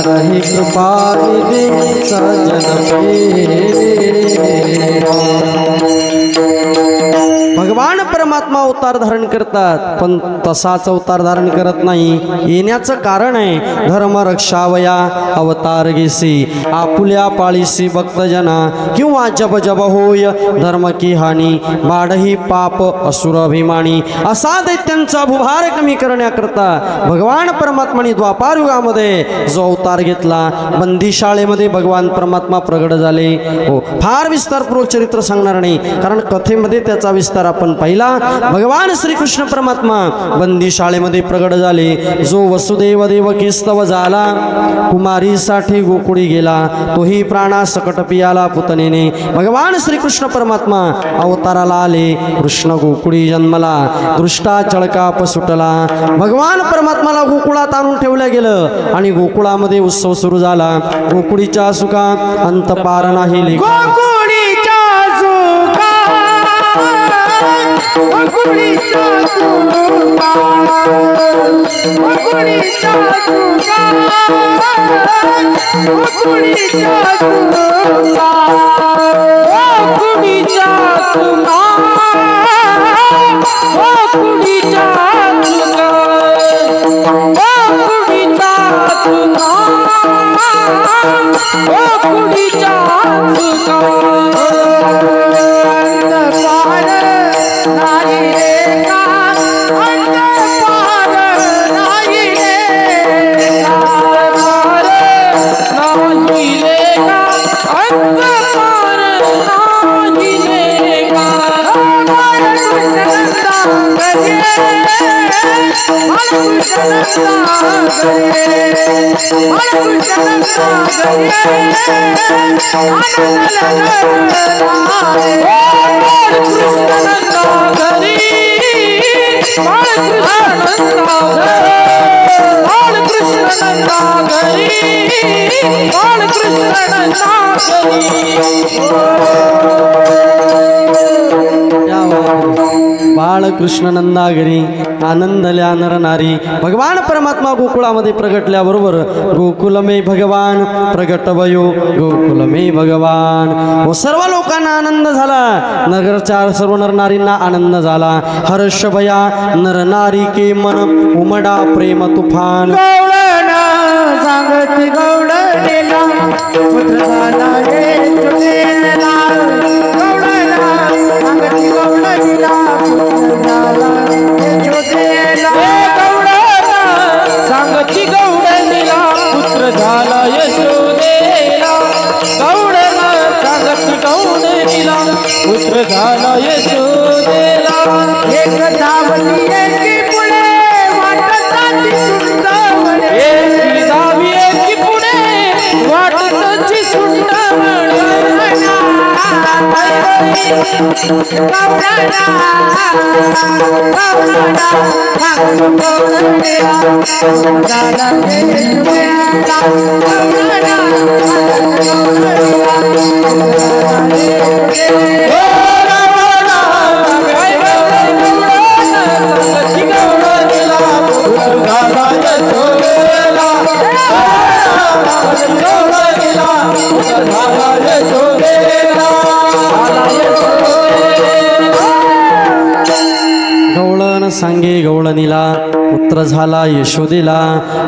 रही कृपा निधि सजन भगवान परमात्मा अवतार धारण करतात, पण तसाच अवतार धारण करत नाही. येण्याचं कारण आहे धर्म रक्षावया अवतार घेसी. आपुल्या पाळीसी भक्तजना किंवा जब जब होय धर्म की हानी. बाढही पाप असुर अभिमानी. असा दैत्यांचा भुभार कमी करण्याकरता भगवान परमात्माने द्वापार युगामध्ये जो अवतार घेतला, बंदीशाळेमध्ये भगवान परमात्मा प्रगट झाले. हो, फार विस्तारपूर्वक चरित्र सांगणार नाही, कारण कथेमध्ये त्याचा विस्तार आपण पाहिला. भगवान श्रीकृष्ण परमात्मा बंदीशाळेमध्ये प्रगट झाले. जो वसुदेव देवकी स्तव झाला, कुमारीसाठी गोकुळी गेला, तोही प्राणा सकट पियाला पुतनेने. भगवान श्रीकृष्ण परमात्मा अवताराला आले. कृष्ण गोकुळी जन्मला, दृष्टा चळकाप सुटला. भगवान परमात्माला गोकुळात आणून ठेवलं गेलं आणि गोकुळामध्ये उत्सव सुरू झाला. गोकुळीच्या सुखा अंत पार नाही लेखा. बाळकृष्ण नंदागिरी आनंदल्या नर नारी. भगवान परमात्मा गोकुळामध्ये प्रगटल्याबरोबर गोकुल मे भगवान प्रगट वयो गोकुल मे भगवान. व सर्व लोकांना आनंद झाला. नगरच्या सर्व नरनारींना आनंद झाला. हर्ष भया नर नारी के मन उमडा प्रेम तुफान. गवळणा सांगती गवळणीला पुत्र झाला येशोदेला. गवळणा सांगती गवळणीला पुत्र झाला येशोदेला. गवळणा सांगती गवळणीला पुत्र झाला येशोदेला. गवळणा सांगती गवळणीला पुत्र झाला येशोदेला. एक धावली एकी पुढे वाटताची सुंदवणे. एकी धावी एकी पुढे वाटताची सुंदवणे. गवळण सांगे गवळणीला पुत्र झाला यशोदेला.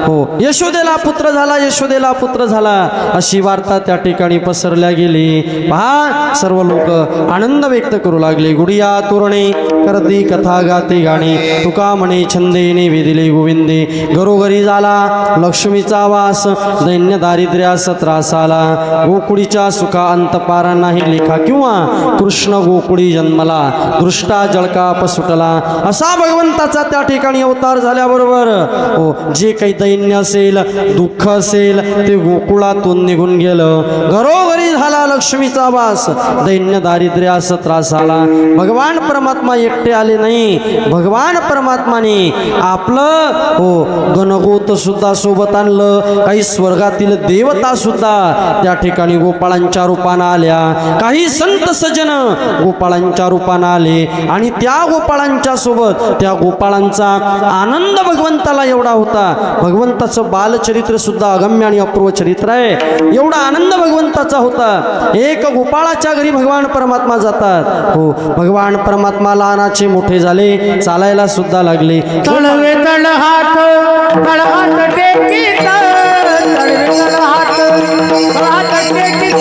हो, यशोदेला पुत्र झाला, यशोदेला पुत्र झाला अशी वार्ता त्या ठिकाणी पसरल्या गेली. पहा, सर्व लोक आनंद व्यक्त करू लागले. गुडिया तोरणे करती कथा गाते गाणे तुका म्हणे छंदेने वेदिले गोविंदे. घरोघरी झाला लक्ष्मीचा वास दैन्य दारिद्र्यास त्रास आला. गोकुळीच्या सुखा अंत पारा नाही लेखा किंवा कृष्ण गोकुळी जन्मला दृष्टा जळकाप सुटला. असा भगवंताचा त्या ठिकाणी अवतार झाल्याबरोबर हो, जे काही दैन्य असेल दुःख असेल ते गोकुळातून निघून गेलं. घरोघरी झाला लक्ष्मीचा वास दैन्य दारिद्र्यास त्रास आला. भगवान परमात्मा एकटे आले नाही. भगवान परमात्माने आपलं हो गणगोत सुद्धा सोबत आणलं. काही स्वर्गातील देवता सुद्धा त्या ठिकाणी गोपाळांच्या रूपानं आल्या. काही संत सज्जन गोपाळांच्या रूपानं आले आणि त्या गोपाळांच्या सोबत त्या गोपाळांचा आनंद भगवंताला एवढा होता. भगवंताचं बालचरित्र सुद्धा अगम्य आणि अपूर्व चरित्र आहे. एवढा आनंद भगवंताचा होता. एक गोपाळाच्या घरी भगवान परमात्मा जातात. हो, भगवान परमात्मा लहानाचे मोठे झाले, चालायला सुद्धा लागले. तळवे तळहात तळहात टेकीत तळवे तळहात तळहात टेकीत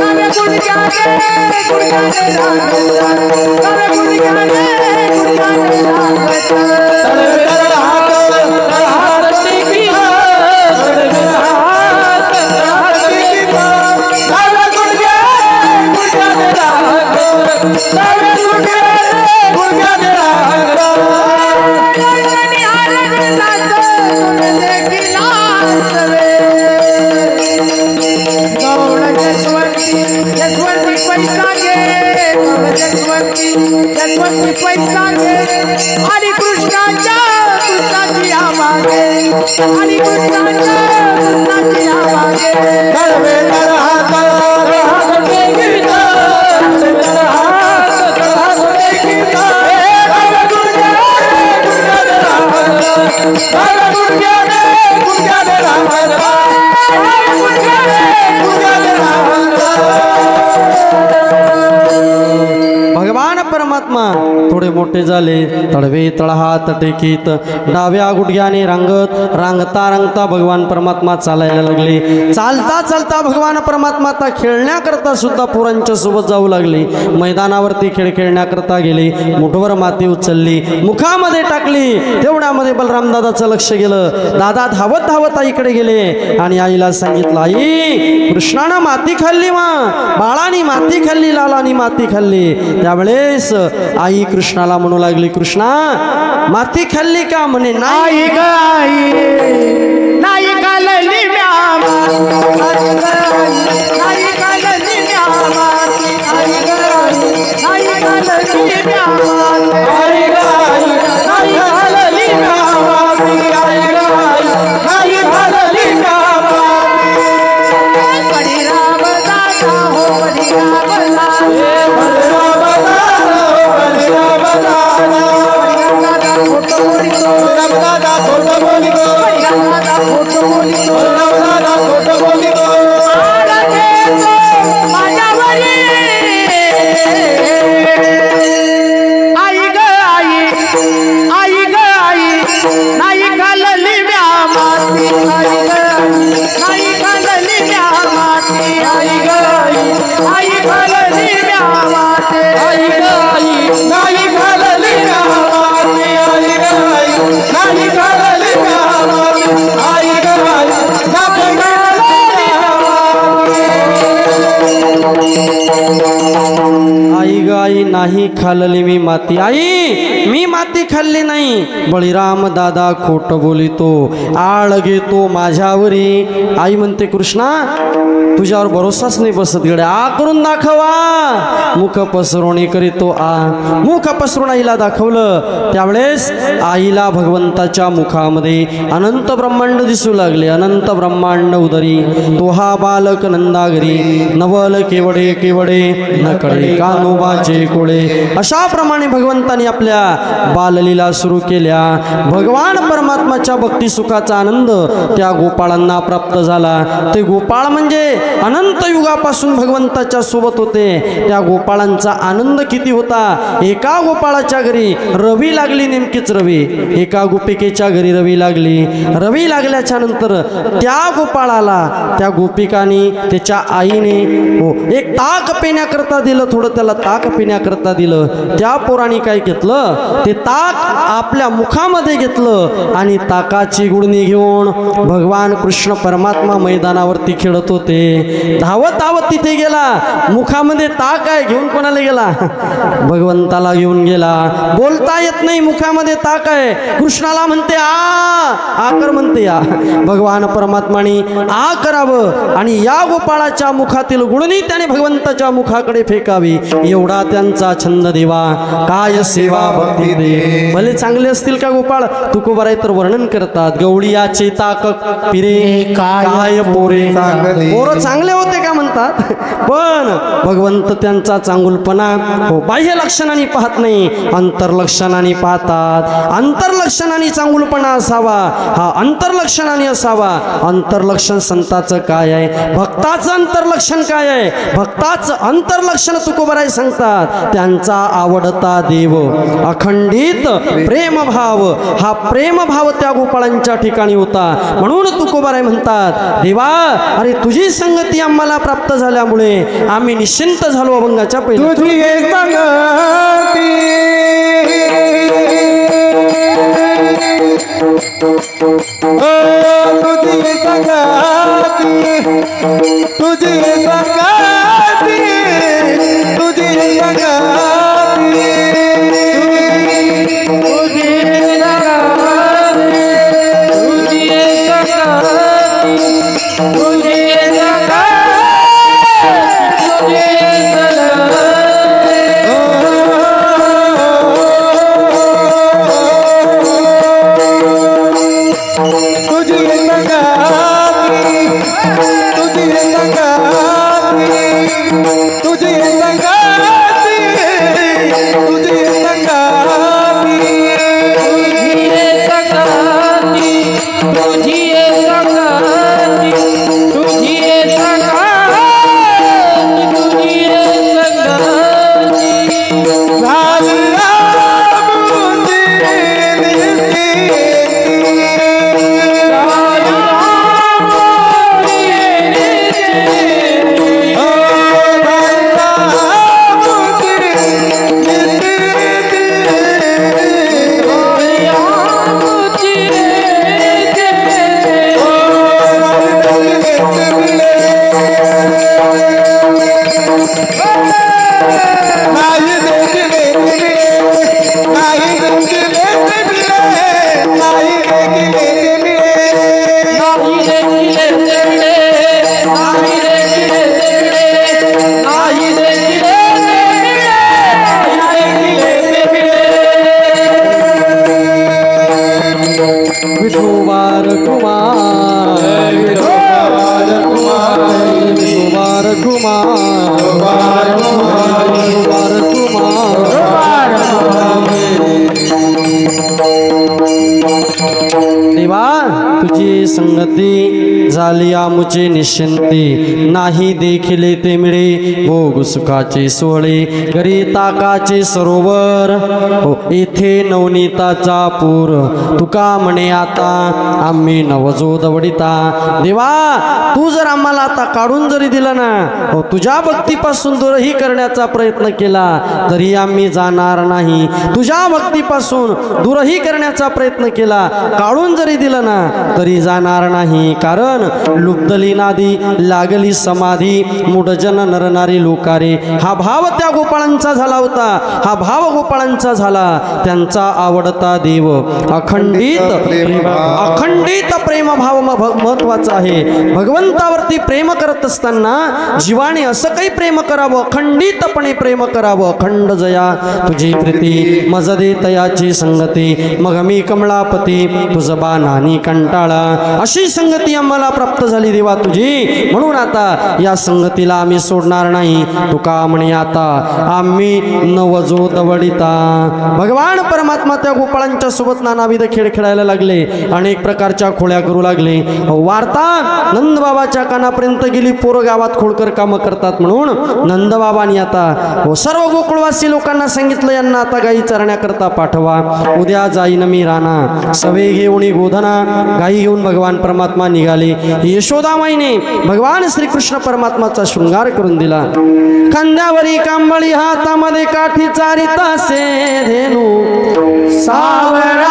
नवे गुडघ्याने गुडघ्याने लागत. नवे गुडघ्याने गुडघ्याने लागत. तळवे तळहात तळहात टेकीत तळवे तळहात तळहात टेकीत नवे गुडघ्याने गुडघ्याने लागत. नवे गुडघ्याने गुडघ्याने लागत. पैसा घे आणि कृष्णाच्या कृष्णाची आवागे आणि कृष्णाच्या कृष्णाची आवागे. तळवे तळहात तळहात टेकीत तळवे तळहात तळहात टेकीत नवे गुडघ्याने गुडघ्याने लागत. नवे गुडघ्याने गुडघ्याने लागत. नवे गुडघ्याने गुडघ्याने लागत. भगवान परमात्मा थोडे मोठे झाले. तळवे तळहात टेकीत डाव्या गुडघ्याने रांगता रांगता भगवान परमात्मा चालायला लागले. चालता चालता भगवान परमात्मा आता खेळण्याकरता सुद्धा पोरांच्या सोबत जाऊ लागले. मैदानावरती खेळ खेळण्याकरता गेले. मुठभर माती उचलली, मुखामध्ये टाकली. तेवढ्यामध्ये बलरामदादाचं लक्ष गेलं. दादा धावत धावत आईकडे गेले आणि आईला सांगितलं, आई कृष्णानं माती खाल्ली, बाळानी माती खाल्ली, लालानी माती खाल्ली. त्यावेळेस आई कृष्णाला म्हणू लागली, कृष्णा माती खाल्ली का? म्हणे नाही ग आई नाही खाल्ली म्या माती. नाही खाल्ली म्या माती. आई ग आई नाही खाल्ली म्या माती. आई ग आई नाही खाल्ली म्या माती. आई ग आई नाही खाल्ली म्या माती. बडी राम दादा हो बडी राम दादा. बडी राम दादा हो बडी राम दादा. नाही खाल्ली मी माती. आई मी माती खाल्ली नाही. बळीराम दादा खोट बोलितो, आळ घेतो माझ्यावरी. आई म्हणते कृष्णा तुझ्यावर भरोसाच नाही बसत गड्या, आ करून दाखवा. मुख पसरवणी करीतो आ. मुख पसरून आईला दाखवलं. त्यावेळेस आईला भगवंताच्या मुखामध्ये अनंत ब्रह्मांड दिसू लागले. अनंत ब्रह्मांड उदरी तो हा बालक नंदागरी, नवल केवडे केवडे नकडे कानोबाचे कोळे. अशा प्रमाणे भगवंतांनी आपल्या बाललीला सुरू केल्या. भगवान परमात्माच्या भक्ती सुखाचा आनंद त्या गोपाळांना प्राप्त झाला. ते गोपाळ म्हणजे अनंत युगापासून भगवंताच्या सोबत होते. त्या गोपाळांचा आनंद किती होता. एका गोपाळाच्या घरी रवी लागली, नेमकीच रवी. एका गोपिकेच्या घरी रवी लागली. रवी लागल्याच्या नंतर त्या गोपाळाला त्या गोपिकानी त्याच्या आईने एक ताक पिण्याकरता दिलं. थोडं त्याला ताक पिण्याकरता दिलं. त्या पोराने काय घेतलं, ते ताक आपल्या मुखामध्ये घेतलं आणि ताकाची गुडणी घेऊन भगवान कृष्ण परमात्मा मैदानावरती खेळत होते. धावत धावत तिथे गेला. मुखामध्ये ताक आहे, घेऊन कोणाला गेला, भगवंताला घेऊन गेला. बोलता येत नाही, मुखामध्ये ताक आहे. कृष्णाला म्हणते आ कर म्हणते या. भगवान परमात्माने आ करावं आणि या गोपाळाच्या मुखातील गुडणी त्याने भगवंताच्या मुखाकडे फेकावी. एवढा त्यांचा छंद देवा. काय सेवा भक्ती दे. भले चांगले असतील का गोपाळ, तुकोबाराय तर वर्णन करतात. गवळीयाचे ताक पिरे काय पोरे. पोरं चांगले होते का म्हणतात, पण भगवंत त्यांचा चांगुलपणा बाह्य लक्षणाने पाहत नाही, अंतर्लक्षणाने पाहतात. अंतर्लक्षणाने चांगुलपणा असावा, हा अंतर्लक्षणाने असावा. अंतर्लक्षण संताचं काय आहे, भक्ताचं अंतर्लक्षण काय आहे. भक्ताचं अंतर्लक्षण तुकोबाराय सांगतात. त्यांचा आवडता देव अखंडित प्रेमभाव. हा प्रेमभाव त्या गोपाळांच्या ठिकाणी होता. म्हणून तुकोबाराय म्हणतात देवा अरे तुझी संगती आम्हाला प्राप्त झाल्यामुळे आम्ही निश्चिंत झालो. अभंगाच्या पहिले तुझी संगती तुझी संगती तुझी संगती तुझी संगती झाली आमुचे निश्चिंती. नाही देखिले ते मिळे भोग सुखाचे सोहळे. घरी ताकाचे सरोवर येथे नवनीताचा पूर. तुका म्हणे आता आम्ही नवजो दवडिता. देवा तू जर आम्हाला आता काढून जरी दिलं ना, तुझ्या भक्तीपासून दूरही करण्याचा प्रयत्न केला तरी आम्ही जाणार नाही. तुझ्या भक्तीपासून दूरही करण्याचा प्रयत्न केला, काढून जरी दिलं ना तरी जाणार नाही. कारण लुब्ध रुदली नादी लागली समाधी मुडजन नरनारी लोकारे. हा भाव त्या गोपाळांचा झाला होता. हा भाव गोपाळांचा झाला. त्यांचा आवडता देव अखंडित प्रेम भाव महत्वाचा आहे. भगवंतावरती प्रेम करत असताना जीवाने असं काही प्रेम करावं, अखंडितपणे प्रेम करावं. अखंड जया तुझी प्रीती मज दे तयाची संगती, मग मी कमळापती तुझ बाणानी कंटाळा. अशी संगती आम्हाला प्राप्त झाली देवा तुझी, म्हणून आता या संगतीला आम्ही सोडणार नाही. तुका म्हणे आता आम्ही नवजो दवडिता. भगवान परमात्मा त्या गोपाळांच्या सोबत नानाविध खेळ खेळायला लागले. अनेक प्रकारच्या खोळ्या करू लागले. वार्ता नंदबाबाच्या कानापर्यंत गेली. पोरं गावात खोडकर कामं करतात म्हणून नंदबाबांनी आता सर्व गोकुळवासी लोकांना सांगितलं, यांना आता गाई चरण्याकरता पाठवा. उद्या जाईन मी राणा. सवे घेऊन गोधना गाई घेऊन भगवान परमात्मा निघाले. यशोदामाईने भगवान श्रीकृष्ण परमात्माचा शृंगार करून दिला. खांद्यावरी कांबळी हातामध्ये काठी चारितासे धेनू सावरा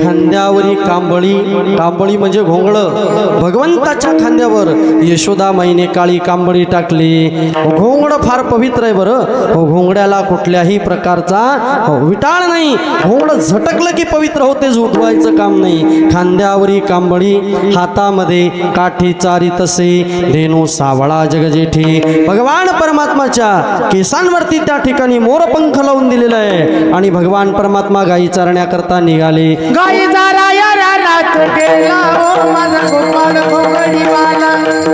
खांद्यावरी कांबळी. कांबळी म्हणजे घोंगडं. भगवंताच्या खांद्यावर यशोदामाईने काळी कांबळी टाकली. घोंगडं फार पवित्र आहे बरं. घोंगड्याला कुठल्याही प्रकारचा विटाळ नाही. घोंगडं झटकलं की पवित्र होते, झुटवायचं काम नाही. खांद्यावरी कांबळी हातामध्ये काठी चारितसे धेनू सावळा जगजेठी. भगवान परमात्माच्या केसांवरती त्या ठिकाणी मोरपंख लावून दिलेला आहे आणि भगवान परमात्मा गायी चरण्याकरता निघाले. गाई चाराया रानात गेला ओ माझा गोपाळ घोगडीवाला.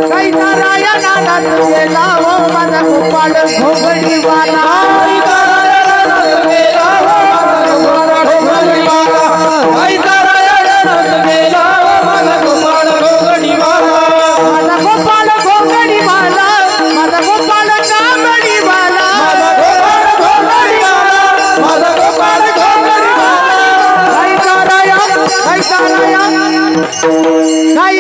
गाई चाराया रानात गेला ओ माझा गोपाळ घोगडीवाला. गाई चाराया रानात गेला ओ माझा गोपाळ घोगडीवाला. गाई चाराया रानात गेला ओ माझा गोपाळ घोगडीवाला. माझा गोपाळ घोगडीवाला, माझा गोपाळ कांबळीवाला. माझा गोपाळ घोगडीवाला, माझा गोपाळ घोगडीवाला. गाई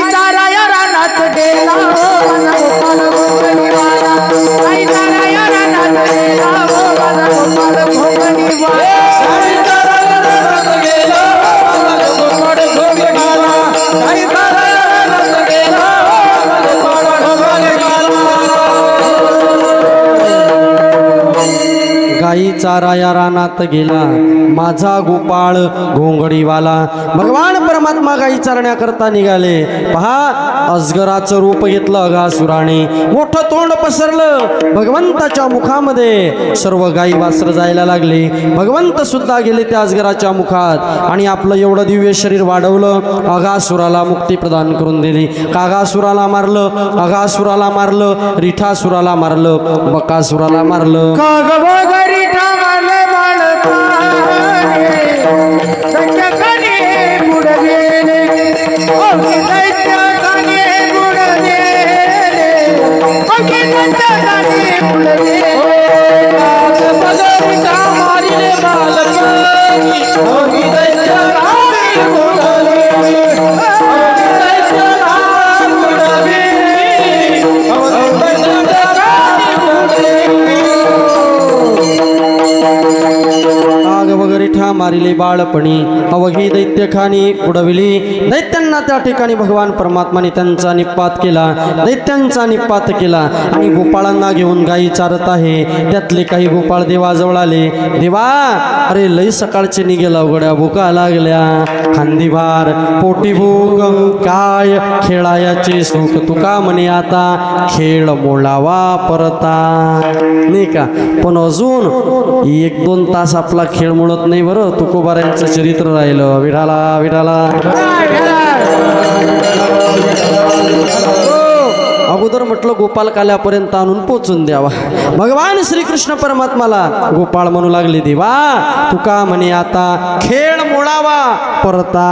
चाराया रानात गेला ओ माझा गोपाळ घोगडीवाला. गाई चाराया रानात गेला ओ माझा गोपाळ घोगडीवाला. गाई चाराया रानात गेला ओ माझा गोपाळ घोगडीवाला. गाई चाराया रानात गेला ओ माझा गोपाळ घोगडीवाला. गाई चाराया रानात गेला माझा गोपाळ घोंगडीवाला. भगवान परमात्मा गाई चारण्याकरता निघाले. पहा, अजगराचं रूप घेतलं अगासुराने. मोठं तोंड पसरलं. भगवंताच्या मुखामध्ये सर्व गाई वासर जायला लागले. भगवंत सुद्धा गेले त्या अजगराच्या मुखात आणि आपलं एवढं दिव्य शरीर वाढवलं. अगासुराला मुक्ती प्रदान करून दिली. कागासुराला मारलं, अगासुराला मारलं, रिठासुराला मारलं, बकासुराला मारलं. मारिले बाळपणी अवघी दैत्यखानी उडविली. दैत्यांना त्या ठिकाणी भगवान परमात्माने त्यांचा निपात केला. दैत्यांचा निपात केला आणि गोपाळांना घेऊन गायी चारत आहे. त्यातले काही गोपाळ देवाजवळ आले. देवा, अरे लई सकाळचे निघेला, उघड्या भुका लागल्या, खांदी भार, पोटी भूक, काय खेळायाचे सुख, तुका म्हणे आता खेळ मोडावा परता. नाही का? पण अजून 1-2 तास आपला खेळ मोडत नाही बरं. तुकोबारायांचं चरित्र राहिलं. विठाला विठाला. अगोदर तर म्हटलं गोपाल काल्यापर्यंत आणून पोचून द्यावा. भगवान श्रीकृष्ण परमात्माला गोपाळ म्हणू लागले, देवा तुका म्हणे आता खेळ मोडावा, परता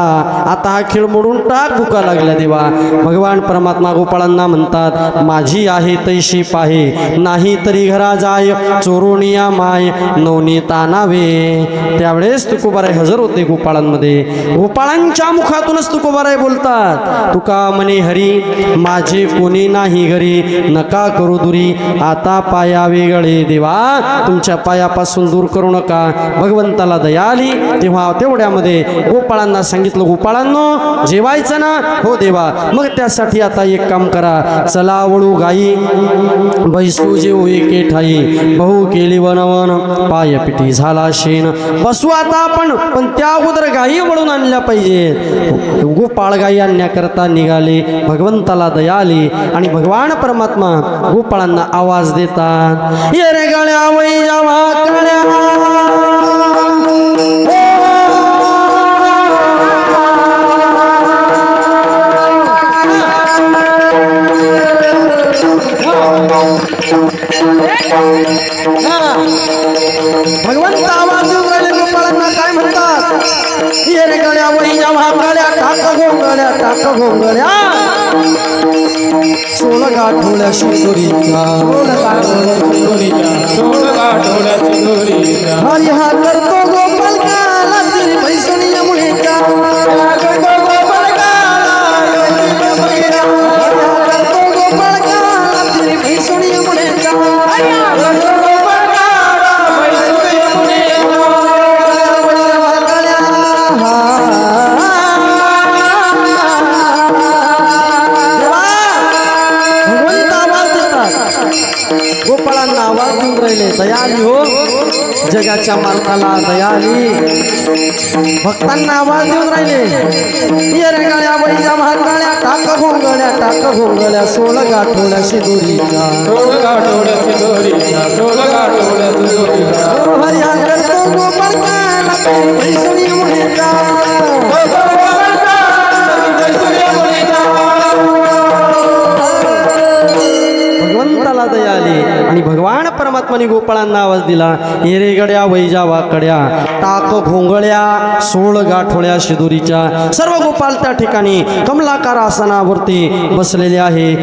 आता हा खेळ मोडून टाक, भुका लागल्या देवा. भगवान परमात्मा गोपाळांना म्हणतात, माझी आहे तैशी पाहे, नाही तरी घरा जाय, चोरोनिया माय नवनी तानावे. त्यावेळेस तुकोबाराय हजर होते गोपाळांमध्ये. गोपाळांच्या मुखातूनच तुकोबाराय बोलतात, तुका म्हणे हरी माझे कोणी नाही घरी, नका करू दुरी आता पाया वेगळे देवा, तुमच्या पायापासून दूर करू नका. भगवंताला दया आली. तेव्हा तेवढ्यामध्ये गोपाळांना सांगितलं, गोपाळांनो जेवायचं ना? हो देवा. मग त्यासाठी आता एक काम करा, चला वळू गाई, बैसू जेऊ एके ठाई, बहु केली वनवन, पाय पिठी झाला शेण. बसू आता आपण, पण त्या अगोदर गायी वळून आणल्या पाहिजे. गोपाळ गायी आणण्याकरता निघाले. भगवंताला दया आली आणि भगवान परमात्मा गोपाळांना आवाज देतात, ये रे गळ्या वै जावा कळ्या, भगवंत आवाज देऊन राहिले. गोपाळांना काय म्हणतात, ये रे गळ्या वही जावा गळ्या, टाक घोंगड्या टाक घोंगड्या, सोळ गाठोड्या शिदोरीच्या, हरी हा करतो गोपाल काला तरी पैसणी मुळेच्या, करतो गोपाल काला तरी पैसणी मुळेच्या, गोपाळांना आवाज देऊन राहिले, दयाली हो जगाच्या मालकाला दयाली. भक्तांना आवाज देऊन राहिले, ये रे गळ्या वैजा महाकाळ्या, टाक घोंगड्या सोळ गाठोड्या शिदोरीच्या, हरी हा करतो गोपाळ काला पैसणी मुळेच्या, भगवंताला दया आली आणि भगवान परमात्माने गोपाळांना आवाज दिला, ये रे गड्या वैजा वाकड्या, टाक घोंगड्या सोळ गाठोड्या शिदोरीच्या. सर्व गोपाल त्या ठिकाणी कमलाकार आसनावरती बसलेले आहे.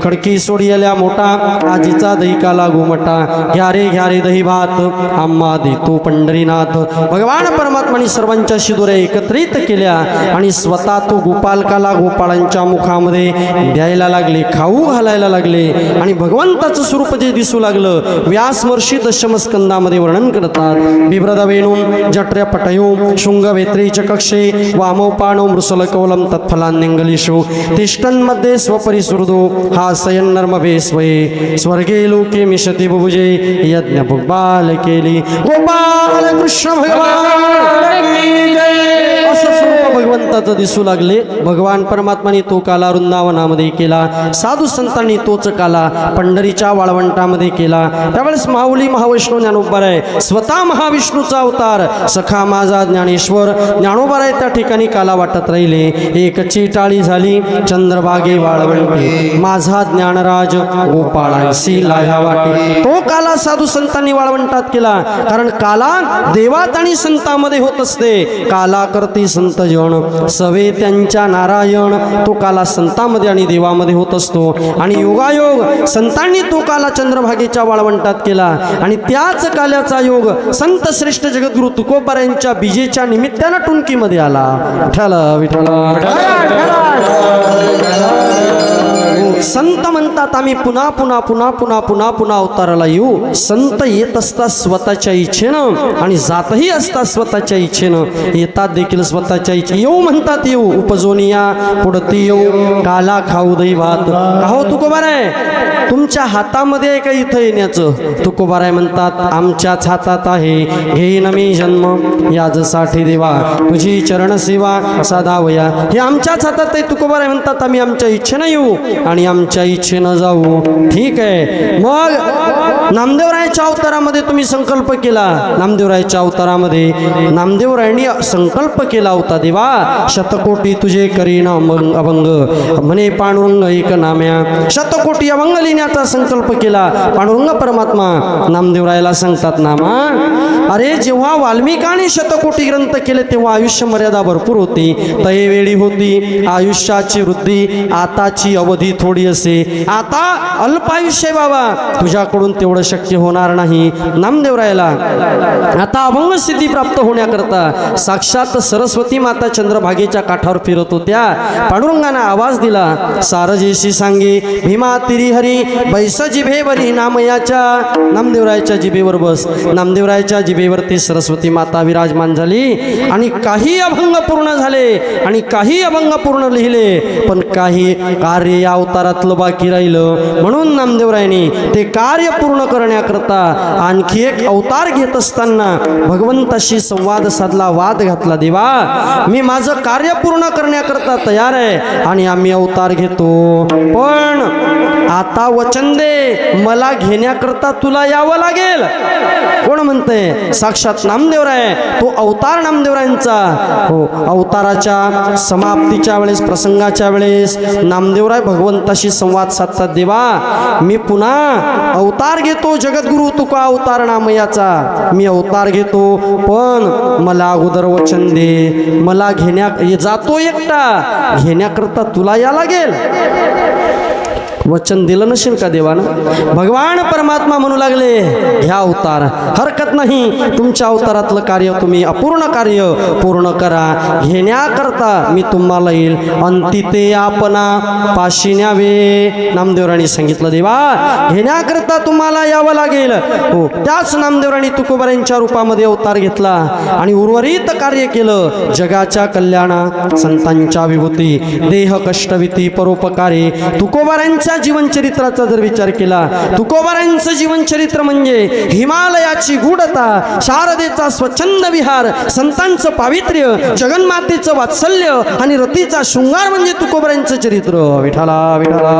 खडकी सोडियल्या मोठा, आजीचा दही लागू मटा, घ्या रे दही भात, आम्हा देतो पंढरीनाथ. भगवान परमात्माने सर्वांच्या शिदोऱ्या एकत्रित केल्या आणि स्वतः तो गोपालकाला गोपाळांच्या मुखामध्ये द्यायला लागले, खाऊ घालायला लागले. आणि भगवंताचं स्वरूप जे दिसू लागलं, व्यास महर्षी दशमस्कंदामध्ये वर्णन करतात. बिभ्रद वेणूम जट्र्य पटयो शृंगवेत्री च कक्षे, वामोपाणो मृसलकौलम तत्फलान्यंगलिषु, तिष्ठन्मध्ये स्वपरिसुहृदो हासयन् नर्मभे स्वये, स्वर्गे लोके मिशति बुभुजे यज्ञ भुग्बाल केली. गोपाल कृष्ण भगवान असं स्वरूप भगवंताचं दिसू लागले. भगवान परमात्माने तो काला वृंदावनामध्ये केला, साधू संतांनी तोच काला पंढरीच्या वाळवंटामध्ये केला. त्यावेळेस माऊली महावैष्णव ज्ञानोबाराय स्वतः महाविष्णूचा अवतार, सखा माझा ज्ञानेश्वर ज्ञानोबाराय त्या ठिकाणी काला वाटत राहिले. एकची टाळी झाली चंद्रभागे वाळवंटे, माझा ज्ञानराज गोपाळांशी लाह्या वाटे. तो काला साधू संतांनी वाळवंटात केला, कारण काला देवात आणि संतांमध्ये होत असते. काला करती संत जन सवे त्यांच्या नारायण, तो काला संतांमध्ये आणि देवामध्ये होत असतो. आणि योगायोग संतांनी तो काला चंद्रभागेच्या वाळवंटात केला आणि त्याच काल्याचा योग संत श्रेष्ठ जगद्गुरु तुकोबारायांच्या बीजेच्या निमित्तानं टुंकीमध्ये आला. विठ्ठल संत म्हणतात आम्ही पुन्हा पुन्हा पुन्हा पुन्हा पुन्हा पुन्हा अवताराला येऊ. संत येत असतात स्वतःच्या इच्छेनं आणि जातही असतात स्वतःच्या इच्छेनं. येतात देखील स्वतःच्या इच्छे. येऊ म्हणतात येऊ, उपजोनिया पुढती येऊ, काला खाऊ दही भात. का हो तुकोबाराय, तुमच्या हातामध्ये आहे का इथं येण्याचं? तुकोबाराय म्हणतात आमच्याच हातात आहे. घेईन मी जन्म याजसाठी देवा, तुझी चरण सेवा साधावया. हे आमच्याच हातात आहे. तुकोबाराय म्हणतात आम्ही आमच्या इच्छेनं येऊ आणि आमच्या इच्छेनं जाऊ. ठीक आहे. मग नामदेवरायाच्या अवतारामध्ये तुम्ही संकल्प केला. नामदेवरायाच्या अवतारामध्ये नामदेवरायांनी संकल्प केला होता, देवा शतकोटी तुझे करीन अभंग म्हणे पांडुरंग एक नाम्या. शतकोटी अभंग लिहिण्याचा संकल्प केला. पांडुरंग परमात्मा नामदेवरायाला सांगतात, नामा अरे जेव्हा वाल्मिकाने शतकोटी ग्रंथ केले तेव्हा आयुष्य मर्यादा भरपूर होती, तयवेळी होती आयुष्याची वृद्धी, आताची अवधी थोडी असे. आता अल्प आयुष्य बाबा, तुझ्याकडून तेवढं शक्य होणार नाही. नामदेवरायाला आता अभंग सिद्धी प्राप्त होण्याकरता साक्षात सरस्वती माता चंद्रभागेच्या काठावर फिरत होत्या. पांडुरंगाने आवाज दिला, सारजेशी सांगे भीमा तिरी हरी बैस जिभेवरी नामयाच्या. नामदेवरायाच्या जिभेवर बस. नामदेवरायाच्या जिभेवरती सरस्वती माता विराजमान झाली आणि काही अभंग पूर्ण झाले आणि काही अभंग पूर्ण लिहिले, पण काही कार्य या अवतारातलं बाकी राहिलं. म्हणून नामदेवरायांनी ते कार्य पूर्ण करण्याकरता आणखी एक अवतार घेत असताना भगवंताशी संवाद साधला, वाद घातला, देवा मी माझं कार्य पूर्ण करण्याकरता तयार आहे आणि आम्ही अवतार घेतो, पण आता वचन दे मला घेण्याकरता तुला यावं लागेल. कोण म्हणते? साक्षात नामदेवराय. तो अवतार नामदेवरायांचा. हो, अवताराच्या समाप्तीच्या वेळेस, प्रसंगाच्या वेळेस नामदेवराय भगवंताशी संवाद साधतात, देवा मी पुन्हा अवतार घेतो, जगद्गुरु तुका अवतार नामयाचा मी अवतार घेतो, पण मला अगोदर वचन दे, मला जातो एकटा, घेण्याकरता तुला या लागेल. वचन दिलं नसेल का देवानं? भगवान परमात्मा म्हणू लागले, ह्या अवतार हरकत नाही, तुमच्या अवतारातलं कार्य तुम्ही अपूर्ण कार्य पूर्ण करा, घेण्याकरता मी तुम्हाला येईल. अंती ते आपणा पाशी न्यावे. नामदेवराणी सांगितलं, देवा घेण्याकरता तुम्हाला यावं लागेल. हो, त्याच नामदेवराणी तुकोबारांच्या रूपामध्ये अवतार घेतला आणि उर्वरित कार्य केलं. जगाच्या कल्याणा, संतांच्या विभूती, देह कष्टविती, परोपकारी. तुकोबारांच्या जीवनचरित्राचा जर विचार केला, तुकोबारांचं जीवनचरित्र म्हणजे हिमालयाची गूढता, शारदेचा स्वच्छंद विहार, संतांचं पावित्र्य, जगन्मातेचं वात्सल्य आणि रतीचा शृंगार म्हणजे तुकोबारांचं चरित्र. विठाला विठाला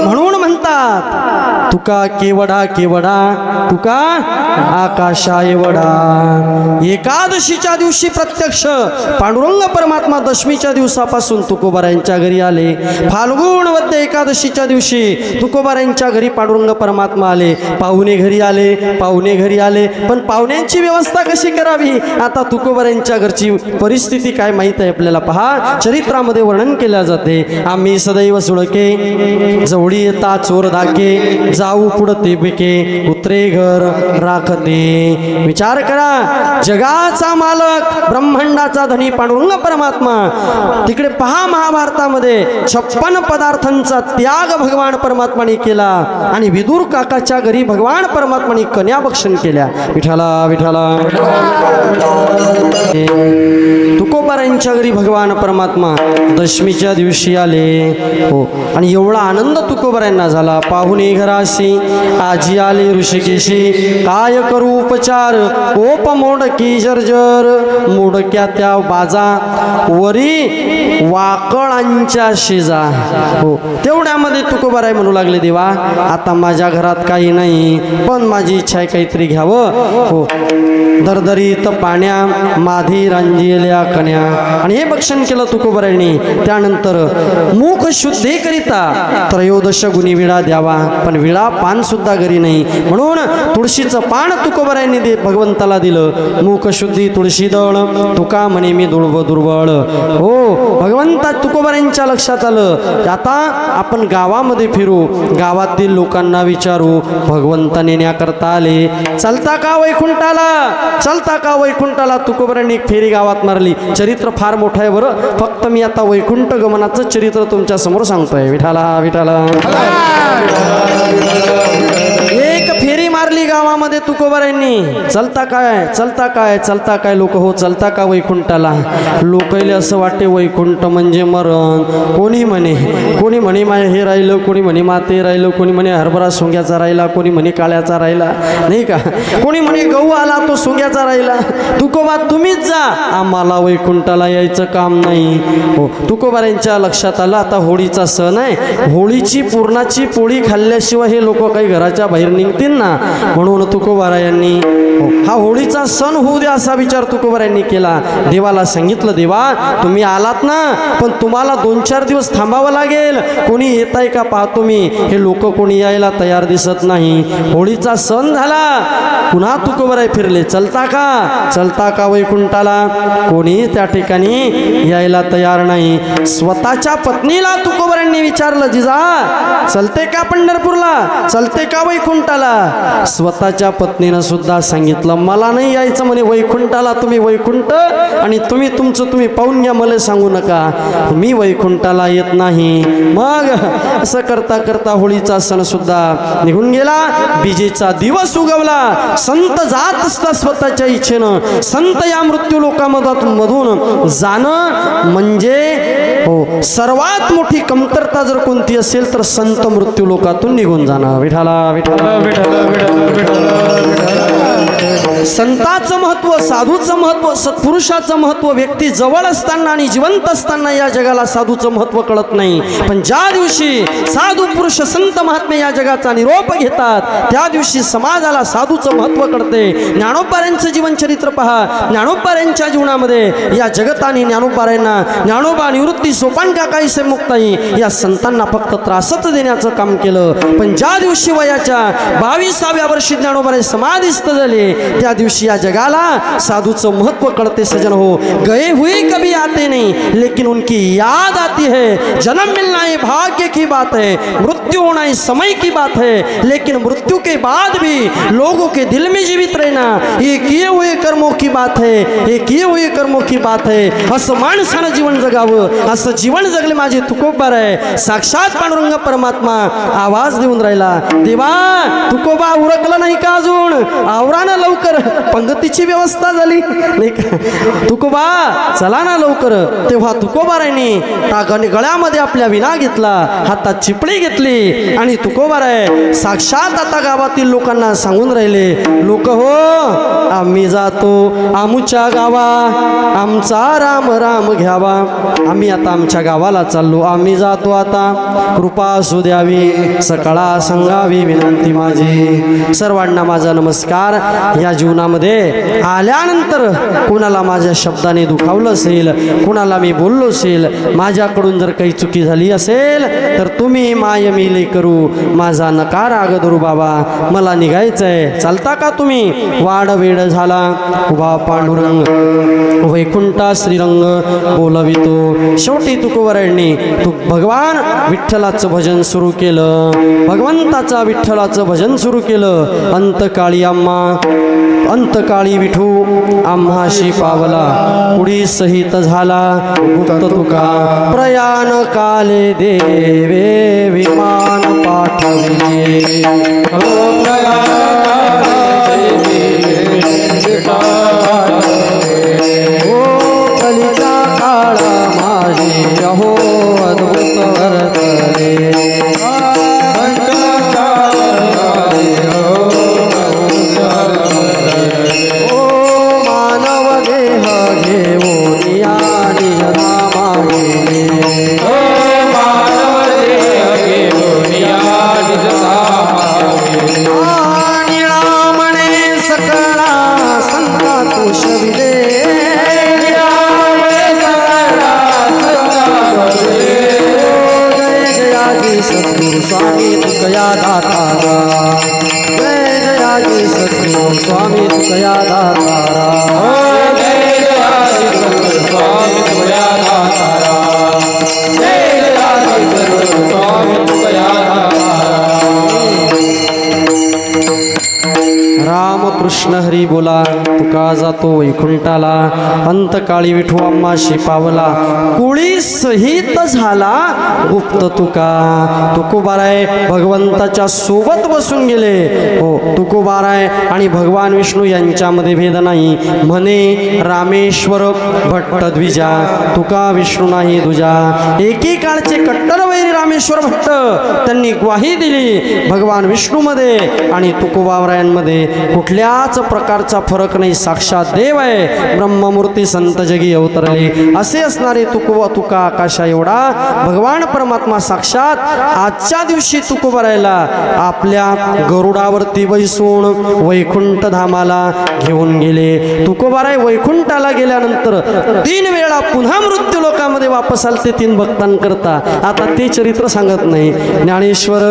म्हणून म्हणतात, तुका केवडा केवडा, तुका आकाशा एवढा. एकादशीच्या दिवशी प्रत्यक्ष पांडुरंग परमात्मा दशमीच्या दिवसापासून तुकोबारायांच्या घरी आले. फाल्गुन वद्य एकादशीच्या दिवशी तुकोबारायांच्या घरी पांडुरंग परमात्मा आले. पाहुणे घरी आले, पाहुणे घरी आले, पण पाहुण्यांची व्यवस्था कशी करावी? आता तुकोबारायांच्या घरची परिस्थिती काय माहीत आहे आपल्याला. पहा, चरित्रामध्ये वर्णन केल्या जाते. आम्ही सदैव सुळके, जवळी येता चोर धाके, जाऊ पुढते बिके, उतरे घर राखते. विचार करा, जगाचा मालक, ब्रह्मांडाचा धनी पांडुरंग परमात्मा. तिकडे पहा, महाभारतामध्ये 56 पदार्थांचा त्याग भगवान परमात्माने केला आणि विदुर काकाच्या घरी भगवान परमात्माने कन्या भक्षण केल्या. विठाला विठाला. तुकोबारांच्या घरी भगवान परमात्मा दशमीच्या दिवशी आले. हो, आणि एवढा आनंद तुकोबारांना झाला. पाहुणे घराशी आजी आले ऋषिकेशी, काय करू उपचार, कोप मोडकी जर्जर, मोडक्या त्या बाजा, वरी वाकळांच्या शेजा. हो, तेवढ्यामध्ये तुकोबाराय म्हणू लागले, देवा आता माझ्या घरात काही नाही, पण माझी इच्छा आहे काहीतरी घ्यावं. हो, दरदरीत पाण्या माधी रांजिलेल्या कन्या. आणि हे भक्षण केलं तुकोबारायांनी. त्यानंतर मुख शुद्धीकरिता 13 गुणी विडा द्यावा, पण विडा पान सुद्धा घरी नाही, म्हणून तुळशीचं पान तुकोबारायांनी भगवंताला दिलं. मुख शुद्धी तुळशी दळ, तुका म्हणे मी दुर्बळ. हो, भगवंता तुकोबारायांच्या लक्षात आलं, आता आपण गावामध्ये फिरू, गावातील लोकांना विचारू. भगवंता नेण्याकरता आले. चलता का वैकुंठाला, चलता का वैकुंठाला. तुकोबारायांनी एक फेरी गावात मारली. चरित्र फार मोठं आहे बरं, फक्त मी आता वैकुंठ गमनाचं चरित्र तुमच्या समोर सांगतोय. विठाला विठाला. एक फेरी मारली विचारली गावामध्ये तुकोबारायांनी, चलता काय चलता काय चलता काय लोक हो चलता का वैकुंठाला? लोकायले असं वाटते वैकुंठ म्हणजे मरण. कोणी म्हणे माय हे राहिलं, कोणी म्हणे माते राहिलं, कोणी म्हणे हरभरा सोंग्याचा राहिला, कोणी म्हणे काळ्याचा राहिला, नाही का? कोणी म्हणे गहू आला तो सोंग्याचा राहिला. तुकोबा तुम्हीच जा, आम्हाला वैकुंठाला यायचं काम नाही. हो, तुकोबारांच्या लक्षात आलं आता होळीचा सण आहे, होळीची पूर्णाची पोळी खाल्ल्याशिवाय हे लोक काही घराच्या बाहेर निघतील ना, म्हणून तुकोबारायांनी हा होळीचा सण होऊ द्या असा विचार तुकोबारायांनी केला. देवाला सांगितलं, देवा तुम्ही आलात ना, पण तुम्हाला 2-4 दिवस थांबावं लागेल. कोणी येत आहे का पाहतो मी. हे लोक कोणी यायला तयार दिसत नाही. होळीचा सण झाला, पुन्हा तुकोबाराय फिरले, चलता का वैकुंठाला? कोणी त्या ठिकाणी यायला तयार नाही. स्वतःच्या पत्नीला तुकोबारांनी विचारलं, जिजा चलते का पंढरपूरला, चलते का वैकुंठाला? स्वतःच्या पत्नीनं सुद्धा सांगितलं, मला नाही यायचं म्हणे वैकुंठाला. तुम्ही वैकुंठ आणि तुम्ही पाहून घ्या, मला सांगू नका, मी वैकुंठाला येत नाही. मग असं करता करता होळीचा सण सुद्धा निघून गेला. विजेचा दिवस उगवला. संत जात असता स्वतःच्या इच्छेनं. संत या मृत्यू लोकांमधून जाणं म्हणजे हो सर्वात मोठी कमतरता जर कोणती असेल तर संत मृत्यू लोकातून निघून जाणं. विठाला विठाला विठाला विठाला. संताचं महत्व, साधूचं महत्व, सत्पुरुषाचं महत्व व्यक्ती जवळ असताना आणि जिवंत असताना या जगाला साधूचं महत्व कळत नाही. पण ज्या दिवशी साधू पुरुष संत महात्मे या जगाचा निरोप घेतात त्या दिवशी समाजाला साधूचं महत्व कळते. ज्ञानोबारांचं जीवनचरित्र पहा. ज्ञानोबारांच्या जीवनामध्ये या जगताने ज्ञानोबारांना, ज्ञानोबा निवृत्ती, सोपान काकाई से मुक्ताई या संतांना फक्त त्रासच देण्याचं काम केलं. पण ज्या दिवशी वयाच्या 22व्या वर्षी ज्ञानोबाराय समाधिस्थ झाले त्या दिवशी या जगाला साधूचं महत्व कळते. सजन हो, गए हुए कभी आते नहीं लेकिन उनकी याद आती है. जन्म मिलना है भाग्य की बात है, मृत्यु होना है समय की बात है, लेकिन मृत्यु के बाद भी लोगों के दिल में जीवित रहना ये किए हुए कर्मों की बात है, ये किए हुए कर्मों की बात है. असं माणसानं जीवन जगावं, असं जीवन जगले माझे तुकोबार आहे. साक्षात पांडुरंग परमात्मा आवाज देऊन राहिला, देवा तुकोबा उरकलं नाही का अजून? आवरानं लवकर, पंगतीची व्यवस्था झाली नाही का? तुकोबा चला ना लवकर. तेव्हा तुकोबारायांनी गळ्यामध्ये आपल्या विना घेतला, हातात चिपळी घेतली आणि तुकोबाराय साक्षात आता गावातील लोकांना सांगून राहिले, लोक हो आम्ही जातो आमुच्या गावा, आमचा राम राम घ्यावा. आम्ही आता आमच्या गावाला चाललो, आम्ही जातो आता, कृपा असू द्यावी, सकाळा सांगावी विनंती माझी. सर्वांना माझा नमस्कार. या जीवनामध्ये आल्यानंतर कोणाला माझ्या शब्दाने दुखावलं असेल, कोणाला मी बोललो असेल, माझ्याकडून जर काही चुकी झाली असेल तर तुम्ही माय मिले करू, माझा नकार आगदरू बाबा, मला निघायचंय, चालता का तुम्ही? वाड वेळ झाला उभा पांडुरंग वैकुंठा श्रीरंग बोलवितो. शेवटी तुकोबारायांनी भगवान विठ्ठलाचं भजन सुरू केलं, भगवंताचा विठ्ठलाचं भजन सुरू केलं. अंतकाळी अंतकाळी विठू आम्हाशी पावला, पुढी सहित झाला गुप्त तुका, प्रयाण काले देवे विमान पाठविले. कलिता काळा माझी अहो अद्भुत वर्तले. स्वामी तुकया दातारा, जय जयाजी सद्गुरु स्वामी तुकया दातारा, जय जयाजी सद्गुरु स्वामी तुकया दातारा, जय जयाजी सद्गुरु स्वामी तुकया दातारा. राम रामकृष्ण हरी बोला तुका जातो वैकुंठाला अंतकाळी विठू आम्हाशी पावला कुळी सहित झाला गुप्त तुकोबाराय भगवंताच्या सोबत बसून गेले हो तुकोबाराय आणि भगवान विष्णू यांच्यामध्ये भेद नाही म्हणे रामेश्वर भट्ट द्विजा तुका विष्णू नाही दुजा एकेकाळचे कट्टर वैरी रामेश्वर भट्ट त्यांनी ग्वाही दिली भगवान विष्णूमध्ये आणि तुकोबारायांमध्ये कुठल्याच प्रकारचा फरक नाही साक्षात देव आहे ब्रह्ममूर्ती संत जगी अवतरले असे असणारे तुका आकाशा एवढा भगवान परमात्मा साक्षात आजच्या दिवशी तुकोबारायला आपल्या गरुडावरती बैसून वैकुंठ धामाला घेऊन गेले तुकोबाराय वैकुंठाला गेल्यानंतर 3 वेळा पुन्हा मृत्यू लोकामध्ये वापस आलते 3 भक्तांकरता आता ते चरित्र सांगत नाही ज्ञानेश्वर